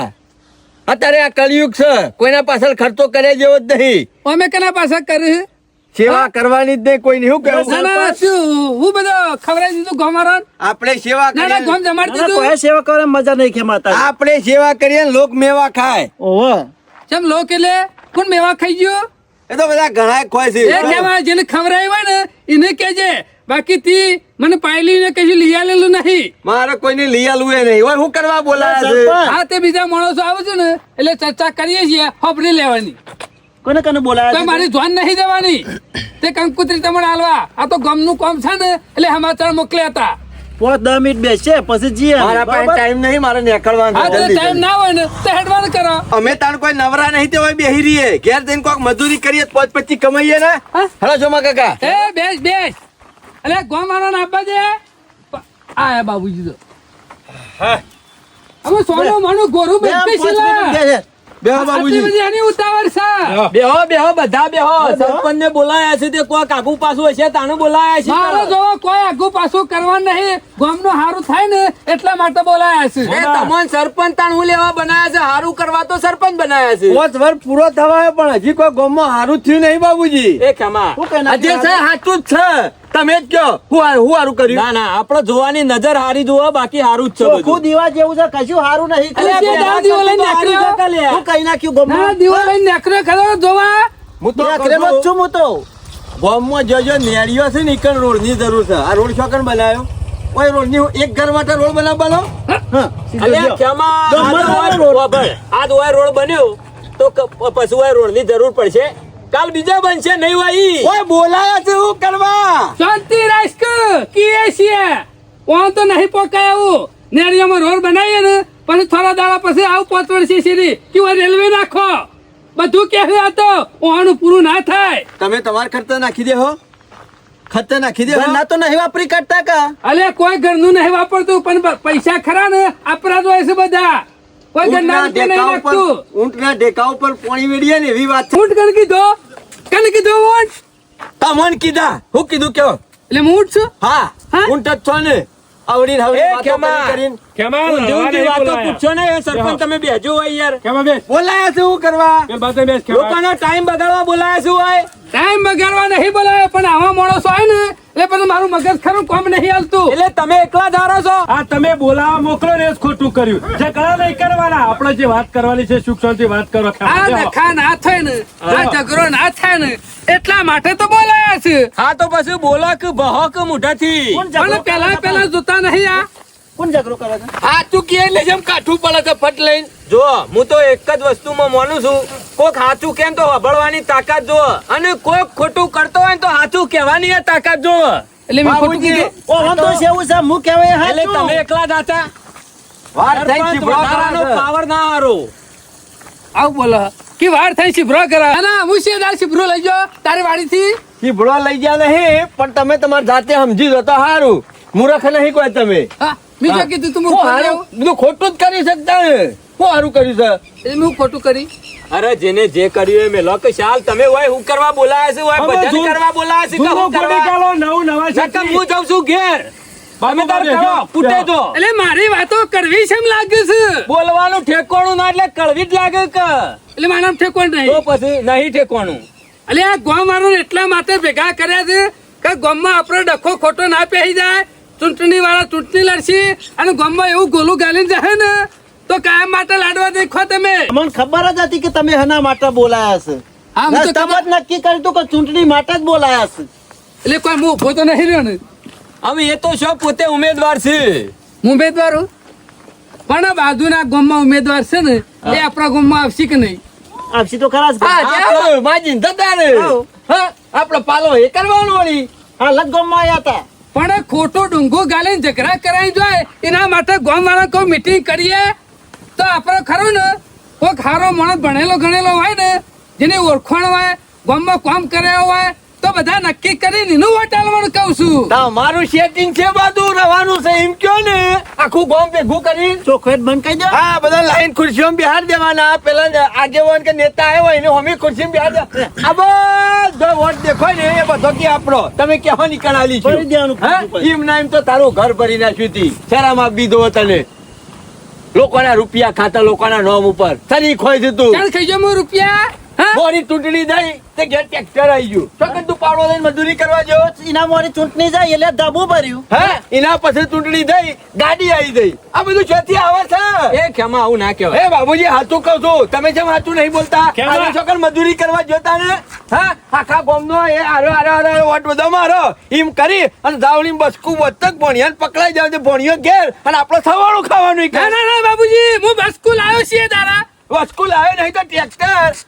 Speaker 4: અત્યારે આ કળિયુગ છે, કોઈના પાછળ ખર્ચો કર્યા જેવો જ નહીં.
Speaker 1: અમે કેના પાછા કરી
Speaker 4: સેવા કરવાની જ નહીં કોઈની. શું
Speaker 1: ના
Speaker 4: કેવું?
Speaker 1: ના શું હું બધો ખવડાવી દીધું ગોમારાન
Speaker 4: આપણે સેવા
Speaker 1: ના ના
Speaker 4: કરીએ,
Speaker 1: ગોમ જમાડી
Speaker 3: ના, ના,
Speaker 1: દીધું
Speaker 3: કોઈ સેવા કરે મજા નહીં ખેમાતા.
Speaker 4: આપણે સેવા કરીએ ને લોક મેવા ખાય.
Speaker 3: ઓહો.
Speaker 1: ચમ લોક એટલે કોણ મેવા ખાઈ ગયો
Speaker 4: એ તો બધા ઘણા ખોય છે.
Speaker 1: એ કેવા જેને ખવડાવી હોય ને એને કેજે બાકી તી મને પાયલી ને કશું લઈ આલેલું નહીં.
Speaker 4: મારે કોઈને લઈ આલવું એ નહીં. ઓય શું કરવા બોલાયા છે?
Speaker 3: સરપંચ.
Speaker 1: હા તે બીજા માણસો આવે છે ને એટલે ચર્ચા કરીએ છીએ હોપડી લેવાની
Speaker 3: કોને કોને બોલાયા
Speaker 1: કોઈ
Speaker 3: છે?
Speaker 1: મારી જોન નહીં દેવાની તે કંકુતરી તમને હાલવા આ તો ગમનું કામ છે ને એટલે સમાચાર મોકલ્યા હતા.
Speaker 3: 5-10 મિનિટ બેસશે પછી જઈએ.
Speaker 4: મારા પાસે
Speaker 3: બરાબર?
Speaker 4: ટાઈમ નહીં, મારે નીકળવાનું
Speaker 1: હા
Speaker 4: છે
Speaker 1: તો
Speaker 4: જલ્દી
Speaker 1: ટાઈમ
Speaker 4: જલ્દી.
Speaker 1: ના હોય ને તો હેડવાનું કરો.
Speaker 4: અમે તાર કોઈ નવરા નહીં તે હોય બેહી રહીએ. ઘેર જઈને કોક મજૂરી કરીએ 5-25 કમાઈએ ને.
Speaker 1: હા?
Speaker 4: હેલો જોમા કાકા.
Speaker 1: એ બેસ બેસ અલે ગોમ વાળો ને આપવા દે આયા બાબુજી તો અમે સોનું માનું ગોરું
Speaker 3: બે,
Speaker 1: બેસી
Speaker 3: 5 મિનિટ બેસે.
Speaker 4: બેહો
Speaker 1: આટલી
Speaker 4: બાબુજી.
Speaker 1: બધી આની ઉતાવળ છે.
Speaker 5: બેહો બેહો બધા બેહો સરપંચ ને બોલાયા છે તે કોઈ કાકુ પાછું હશે તાનું બોલાયા
Speaker 1: મારો
Speaker 5: છે
Speaker 1: જોવો કોઈ આગુ પાછું કરવાનું નહીં ગામનું હારું થાય ને એટલા માટે બોલાયા છે.
Speaker 5: એ તમને સરપંચ તાણું લેવા બનાયા છે હારું કરવા તો સરપંચ બનાયા છે
Speaker 4: 5 વર્ષ પૂરો થવા આવ્યો પણ હજી કોઈ ગામમાં હારું થયું નહીં બાબુજી.
Speaker 5: એ ખમા
Speaker 3: શું કહે ના?
Speaker 4: હજી છે સાચું જ છે. તમે જ કયો હું હારું કર્યું.
Speaker 5: ના ના આપડે જોવાની નજર હારી જોવો બાકી હારું જ છે
Speaker 3: ચોખ્ખું
Speaker 5: બધું.
Speaker 3: દીવા જેવું છે કશું હારું નહીં.
Speaker 1: અરે, તે દાળ દીવો લઈને
Speaker 5: હારું
Speaker 1: નીકળ્યો.
Speaker 5: છે કે લે?
Speaker 3: શું કહી નાખ્યું
Speaker 1: ના
Speaker 3: ગમમાં?
Speaker 1: દીવો લઈને નીકળ્યો ખરો જોવા
Speaker 4: હું તો
Speaker 3: નીકળેલો જ છું હું તો.
Speaker 4: ગામમાં જોજો નેળીઓ છે ને ઈકણ રોડની જરૂર છે. આ રોડ શોકન બનાવ્યો કોઈ રોડની એક ઘર માટે રોડ બનાવવાનો.
Speaker 3: હા, સીધો
Speaker 5: અલ્યા
Speaker 3: ગયો.
Speaker 5: ખમા,
Speaker 3: ગમમાં
Speaker 5: આ
Speaker 3: વાળો
Speaker 5: તો વાપર. આ તો રોડ બન્યો તો પછી આ રોડ ની જરૂર પડશે કાલ બીજા બનશે નહીં વાઈ
Speaker 4: ઓય બોલાયા છે હું કરવા.
Speaker 1: શાંતિ રાખ કીએ છીએ કોણ તો નહીં પોકાય આવું નેરિયામાં રોડ બનાવીએ ને પછી થોડા દાડા પછી આવું 5 વર્ષ સીધી કે રેલવે નાખો બધું કહેવું હતો ઓનું પૂરું ના થાય.
Speaker 4: તમે તમાર ખર્ચા નાખી દે હો, ખર્ચા નાખી દે હો.
Speaker 3: ના તો નહીં વાપરી કાઢતા કા
Speaker 1: અલે કોઈ ઘરનું નહીં વાપરતું પણ પૈસા ખરા ને અપરાધ હોય છે બધા. કોઈ ઘરના રૂપિયા નહીં નાખતું.
Speaker 4: ઊંટના ઢેકા ઉપર પાણી વેડીએ ને એવી વાત છે.
Speaker 1: ઊંટ કણ કીધો ઊંટ
Speaker 4: તમને કીધા હું કીધું કયો?
Speaker 1: એટલે હું ઊંટ છું.
Speaker 4: હા
Speaker 1: હા?
Speaker 4: ઊંટ જ છો ને આવડીને હવે
Speaker 5: એ
Speaker 4: વાતો
Speaker 5: ખેમા.
Speaker 4: કરીને
Speaker 2: કેમાં
Speaker 5: ઊંધી વાતો પૂછશો ને એ સરપંચ તમે બેજો હોય યાર.
Speaker 2: કેમાં બેસ
Speaker 4: બોલાયા છે હું કરવા?
Speaker 2: બે બાજુ બેસ કેમાં
Speaker 5: લોકોનો ટાઈમ બગાડવા બોલાયા શું હોય?
Speaker 1: ટાઈમ બગાડવા નહીં બોલાવે પણ આવા માણસો હોય ને એટલે પછી મારું મગજ ખરું કામ નહીં હાલતું.
Speaker 5: એટલે તમે એકલા ધારો છો?
Speaker 2: આ તમે બોલાવા મોકલો ને એ જ ખોટું કર્યું. ઝઘડા નહીં કરવાના, આપણે જે વાત કરવાની છે સુખ શાંતિ વાત કરો.
Speaker 1: આ ડખા ના થાય ને આ ઝઘડો ના થાય ને એટલા માટે તો બોલાયા છે.
Speaker 5: હા તો પછી બોલો કે બહો કે મુઠાથી.
Speaker 1: પણ પેલા જોતા નહીં આ
Speaker 3: કોણ ઝઘડો કરે છે?
Speaker 5: હાચું કે એટલે જેમ કાઠું પડે છે ફટ લઈને. જો હું તો એક જ વસ્તુમાં માનું છું, કોક હાચું કેમ તો હબળવાની તાકાત જો, અને કોક ખોટું કરતો હોય ને તો હાચું કહેવાની એ તાકાત જો.
Speaker 1: એટલે મેં ખોટું કીધું.
Speaker 3: ઓ આમ તો છે એવું છે હું કહેવાય
Speaker 5: એટલે
Speaker 3: હાચું.
Speaker 5: તમે એકલા જ હતા.
Speaker 4: વાર થઈ
Speaker 5: સરપંચ
Speaker 4: ચીબડો
Speaker 5: વધારાનો
Speaker 4: કરે છે.
Speaker 5: પાવર ના હારો.
Speaker 1: આવું બોલો કે વાર થઈ શિભરો કરા ના હું શેદાર શિભરો લઈ જાઓ તારી વાડીથી.
Speaker 4: ચીબડો લઈ ગયા નહીં પણ તમે તમારી જાતે સમજી દો તો સારું. મૂર્ખ નહીં કોઈ તમે.
Speaker 1: હા મેં જો કીધું તું
Speaker 4: હું
Speaker 1: મૂર્ખ
Speaker 4: હારું
Speaker 1: રહ્યો.
Speaker 4: બધું ખોટું જ કરી શકતા ને. હું સારું કર્યું છે.
Speaker 1: એટલે મેં ખોટું કરી.
Speaker 5: અરે જેને જે કર્યું એ મેલો કે શાલ તમે હોય હું કરવા બોલાયા છે, હોય
Speaker 2: અમે
Speaker 5: બધાને
Speaker 2: જૂન-
Speaker 5: કરવા બોલાયા છે કે
Speaker 2: જૂનું
Speaker 5: હું
Speaker 2: ગોળી
Speaker 5: કરવા?
Speaker 2: કાઢો, નવું નવા
Speaker 5: નકર
Speaker 2: શીખી.
Speaker 5: હું જાઉં છું ઘેર. તમે તાર
Speaker 2: બાપુ,
Speaker 5: કરો, ફૂટે જો.
Speaker 1: એટલે મારી વાતો કરવી છે એમ લાગે છે.
Speaker 5: બોલવાનું ઠેકોણું ના એટલે કડવી જ લાગે કે
Speaker 1: એટલે મારા નામ ઠેકોણ
Speaker 5: તો
Speaker 1: નહીં.
Speaker 5: પછી નહીં ઠેકોણું.
Speaker 1: એટલે આ ગામ વાળો એટલા માટે ભેગા કર્યા છે કે ગામમાં આપણો ડખો ખોટો ના પહેરી જાય. ચૂંટણી વાળા ચૂંટણી લડશે અને ગામમાં એવું ગોલું ગાલીને જાય ને તો કાયમ માટે લાડવા દેખો તમે.
Speaker 3: મને ખબર જ હતી કે તમે એના માટે બોલાયા છે.
Speaker 1: હા, હું તો
Speaker 3: તમે જ નક્કી કર્યું હતું કે ચૂંટણી માટે જ બોલાયા છે.
Speaker 1: એટલે કોઈ હું ઉભો તો નહીં રહ્યો ને.
Speaker 5: હવે એ તો શો પોતે ઉમેદવાર છે.
Speaker 1: હું ઉમેદવાર હું. પણ આ બાજુના ગામમાં ઉમેદવાર છે ને એ આપણા ગામમાં આવશે કે નહીં.
Speaker 3: આપસી તો ખરા જ.
Speaker 4: હા જાઓ, માજીને જતા રહે. હા આપણો પાલો એ કરવાનો વળી.
Speaker 3: હા લગમાં આવ્યા હતા.
Speaker 1: પણ ખોટું ડુંગું ગાલીને ઝઘડા કરાઈ જાય એના માટે ગામ વાળા કોઈ મીટિંગ કરીએ તો આપણે ખરું ને કોઈ ખારો માણસ ભણેલો ગણેલો હોય ને જેની ઓળખાણ હોય ગામમાં કામ કર્યા હોય તો બધા નક્કી કરીને એનું વોટ આલવાનું કહું છું.
Speaker 4: તમારું સેટિંગ છે બધું રહેવાનું છે એમ કયો ને આખું ગામ ભેગું કરી.
Speaker 3: ચોખવેટ બંધ કરી દો.
Speaker 4: હા બધા લાઈન ખુરશીઓમાં બિહાર દેવાના. પેલા આગેવાન કે નેતા આવ્યો હોય એને અમે ખુરશીમાં બિહાર દે. આ બધો વોટ દેખો ને એ બધો કે આપણો. તમે કેવા નીકળાલી છો?
Speaker 3: ભરી દેવાનું
Speaker 4: હા?
Speaker 3: ખુરશી પર.
Speaker 4: એમ ના એમ તો તારું ઘર ભરી નાખ્યું તી. શેરામાં બીધો તને લોકોના રૂપિયા ખાતા લોકોના નામ ઉપર સરી ખોઈ દીધું.
Speaker 1: ચાલ ખાઈ જાઉં હું રૂપિયા. હા?
Speaker 4: મોરી તૂટડી થઈ તે ઘેર ટ્રેક્ટર આવી ગયું. છોકર તું પાવડો લઈને મજૂરી કરવા જો.
Speaker 3: એના મોરી ચૂંટણી જાય એટલે ધાબુ ભર્યું.
Speaker 4: હા એના પછી તૂટડી થઈ ગાડી આવી ગઈ. આ બધું ચોથી આવે છે.
Speaker 5: એ ખેમા આવું ના કહેવાય.
Speaker 4: એ બાબુજી હાચું કહું છું. તમે જેમ હાચું નહીં બોલતા.
Speaker 2: કેમ?
Speaker 4: આનો છોકર મજૂરી કરવા જોતા ને હા આખા ગામનો એ આરો વોટ બધો મારો એમ કરી અને ધાવણી બસકું વચ્ચે ભણિયાને પકડાઈ જાવ ભણિયો ઘેર અને આપણે થવાનું ખાવાનું
Speaker 1: ના ના ના બાબુજી હું બસ સ્કૂલ આવ્યો છીએ તારા.
Speaker 4: વસ્કુલ આવે નહીં તો ટ્રેક્ટર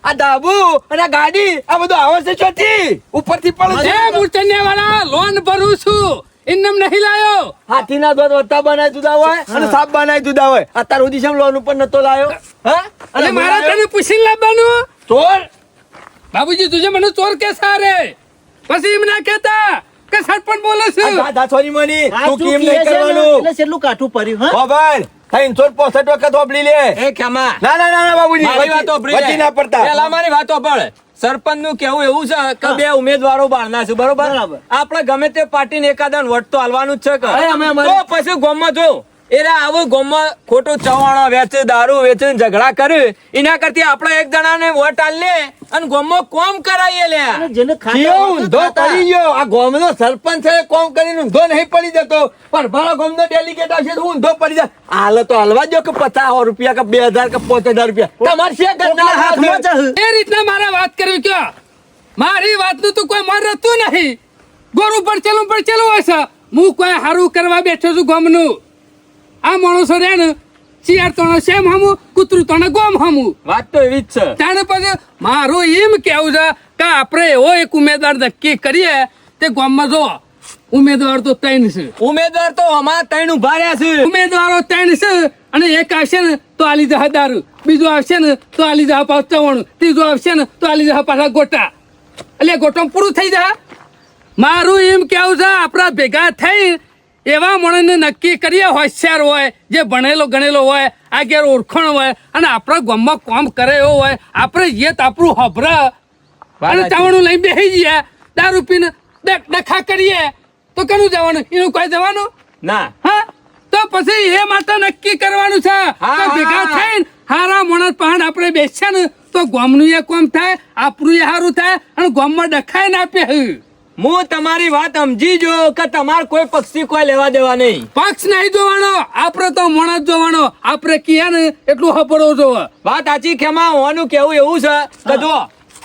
Speaker 4: આ ડાબુ અને આ ગાડી આ બધું આવે છે ચોથી ઉપરથી પડે
Speaker 1: એ મૂર્તન્યા વાળા લોન ભરું છું ઇન્નમ નહીં લાયો.
Speaker 4: હાથીના દોધ વત્તા બનાવી દીધા હોય અને સાપ બનાવી દીધા હોય અત્યાર સુધી શેમ લોન ઉપર નતો લાયો હા
Speaker 1: અને મારે તને પૂછીને લાવવાનું.
Speaker 4: ચોર
Speaker 1: બાબુજી તુજે મને ચોર કે સારે પછી એમ ના કહેતા કે સરપંચ બોલે છે.
Speaker 4: દાદા છોરી મની તું
Speaker 3: સાચું
Speaker 4: કેમ
Speaker 3: કહે
Speaker 4: નહીં
Speaker 3: છે ને,
Speaker 4: કરવાનું
Speaker 3: એટલે છેલ્લું કાઠું પડ્યું હા.
Speaker 4: ખબર 365 વખત વાપરી લે
Speaker 5: એ ખેમા
Speaker 4: ના ના ના બાબુજી
Speaker 5: મારી વાતો
Speaker 4: વચ્ચે ના પડતા
Speaker 5: પેલા મારી વાતો પડે. સરપંચ નું કેવું એવું છે કે બે ઉમેદવારો બહારના છે બરોબર.
Speaker 3: બરાબર.
Speaker 5: આપણે ગમે તે પાર્ટી ને એકાદા વોટ તો હાલવાનું જ છે
Speaker 4: અરે અમે
Speaker 5: કે
Speaker 4: અમારી-
Speaker 5: તો પછી ગામમાં જો એરા આવું ગામમાં ખોટું ચવાણો વેચે દારૂ વેચે ને ઝઘડા કરે એના કરતી આપણે એક જણાને વોટ આલ લે અને ગામમાં કોમ કરાવીએ લે.
Speaker 3: અને જેને ખાતા
Speaker 4: કેવો
Speaker 3: હોય તો
Speaker 4: ઊંધો
Speaker 3: ખાતા.
Speaker 4: પડી ગયો આ ગામનો સરપંચ છે કોમ કરીને ઊંધો નહીં પડી જતો પણ મારો ગામનો ડેલિગેટ હશે તો ઊંધો પડી જાય હાલ તો હલવા દો કે 50 રૂપિયા કે 2000 કે 5000 રૂપિયા તમારે છે
Speaker 3: કોકના હાથમાં છે.
Speaker 1: એ રીતના મારા વાત કરવી કયો મારી વાતનું તો કોઈ મન રહેતું નહીં. ગોરું પડચેલું હોય છે. હું કોઈ હારું કરવા બેઠો છું ગામનું. આ માણસો રે ને શિયાળ તોણે શેમ હમું કૂતરું તોણે ગોમ હમું.
Speaker 5: વાત તો એવી જ છે.
Speaker 1: ત્યારે પછી મારું એમ કેવું છે કે આપણે એવો એક ઉમેદવાર નક્કી કરીએ તે ગામમાં જો ઉમેદવાર તો 3 છે.
Speaker 5: ઉમેદવાર તો અમારા ત્રણ ઉભા રહ્યા છે.
Speaker 1: ઉમેદવારો 3 છે અને એક આવશે ને તો આલી જહા દારૂ, બીજું આવશે ને તો આલી જહા પાછું ચવાણું, ત્રીજું આવશે ને તો આલી જહા પાછા ગોટા. એટલે ગોટો પૂરું થઈ જાય. મારું એમ કેવું છે આપણા ભેગા થઈ એવા માણસને નક્કી કરીએ, હોશિયાર હોય, જે ભણેલો ગણેલો હોય, આગળ ઓળખાણ હોય અને આપણા ગામમાં કામ કરે એવો હોય, આપણે જે આપણું હભરા અને ચાવણું લઈને બેસી ગયા, દારૂ પીને ડખા કરીએ તો કેનું જવાનું? એનું કોઈ જવાનું
Speaker 5: ના.
Speaker 1: હા? તો પછી એ માટે નક્કી કરવાનું છે કે ભેગા થઈને હારા માણસ પહાડ આપણે બેસ્યા ને તો ગામનું એ કામ થાય, આપણું એ સારું થાય અને ગામમાં ડખાઈ ના આપે.
Speaker 5: હું તમારી વાત સમજી જો કે તમારે કોઈ પક્ષી કોઈ લેવા દેવા નહીં.
Speaker 1: પક્ષ નહીં જોવાનો, આપણે તો માણસ જોવાનો. આપણે કીએ ને એટલું હપડો જોવે.
Speaker 5: વાત સાચી ખેમા. હોવાનું કેવું એવું છે કે જો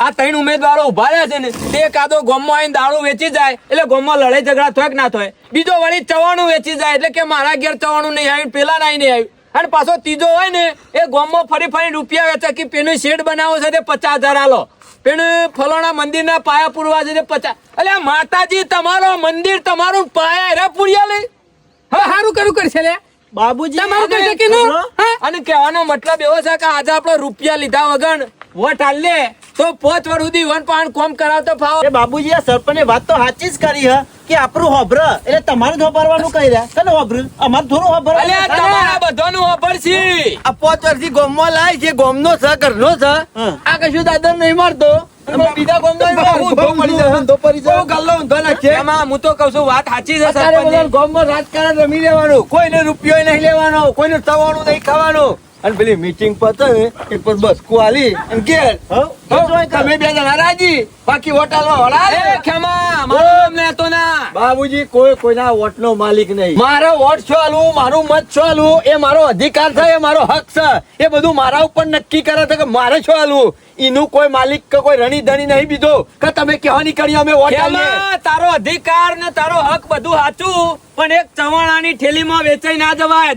Speaker 5: આ ત્રણ ઉમેદવારો ઉભા રહ્યા છે ને તે કાદો ગામમાં આવીને દારૂ વેચી જાય એટલે ગામમાં લડાઈ ઝઘડા થોય કે ના થાય, બીજો વળી ચવાણું વેચી જાય એટલે કે મારા ઘેર ચવાણું નહીં આવ્યું, પેલા નહીં આવ્યું, અને પાછો ત્રીજો હોય ને એ ગામમાં ફરી ફરી રૂપિયા વેચે કે પેનું શેડ બનાવો છે તે 50,000 આલો, પેલું ફલાણા મંદિરના પાયા પૂરવા છે તે 50. એટલે માતાજી તમારો મંદિર તમારું પાયા રે પૂર્યા લઈ
Speaker 1: હવે સારું કરું કરશે લે
Speaker 3: બાબુજી
Speaker 1: તમારું કરશે કે નું? હા?
Speaker 5: અને કહેવાનો મતલબ એવો છે કે આજે આપણે રૂપિયા લીધા વગર વોટ હાલ લે તો 5 વર્ષ સુધી વન પાણ કોમ કરાવતો ફાવ.
Speaker 3: એ બાબુજી આ સરપંચે વાત તો સાચી જ કરી હ કે આપણું હોભર એટલે તમારે જ હોભરવાનું કહી રહ્યા કને હોભર અમાર થોડું હોભર.
Speaker 5: અલ્યા તમારા બધાનું ખબર છે.
Speaker 4: આ 5 વર્ષથી ગામમાં લાય છે, ગામનો છે, ઘરનો છે.
Speaker 3: હા.
Speaker 4: આ કશું દાદર નહીં મારતો અને બીજા ગામમાં ઊંધો પડી જાય, ઊંધો પડી જાય. બહુ ગલ્લો ઊંધો નાખે.
Speaker 5: એમાં હું તો કહું છું વાત સાચી છે
Speaker 4: અત્યારે બધા
Speaker 5: સરપંચ.
Speaker 4: ગામમાં રાજકારણ રમી લેવાનું, કોઈને રૂપિયો નહીં લેવાનો, કોઈને તવાનું નહીં ખાવાનું. અને પેલી મીટિંગ પતે ને એ પર બસ કુઆલી અને ઘેર. તમે બે જણા રાજી, બાકી વોટ આલવા વાળા
Speaker 5: એ ખેમા મારું નામ લેતો ના.
Speaker 4: બાબુજી કોઈ કોઈના વોટનો માલિક નહીં. મારો વોટ છો આલું, મારું મત છો આલું, એ મારો અધિકાર છે, એ મારો હક છે. એ બધું મારા ઉપર નક્કી કરે છે કે મારે છો આલું. એનું કોઈ માલિક કે કોઈ રણી ધણી નહીં બીજો કે તમે કહેવાની કરી અમે વોટ આલીએ.
Speaker 5: ખેમા તારો અધિકાર ને તારો હક બધું સાચું, પણ એક ચવાણાની થેલીમાં વેચાઈ ના જવાય,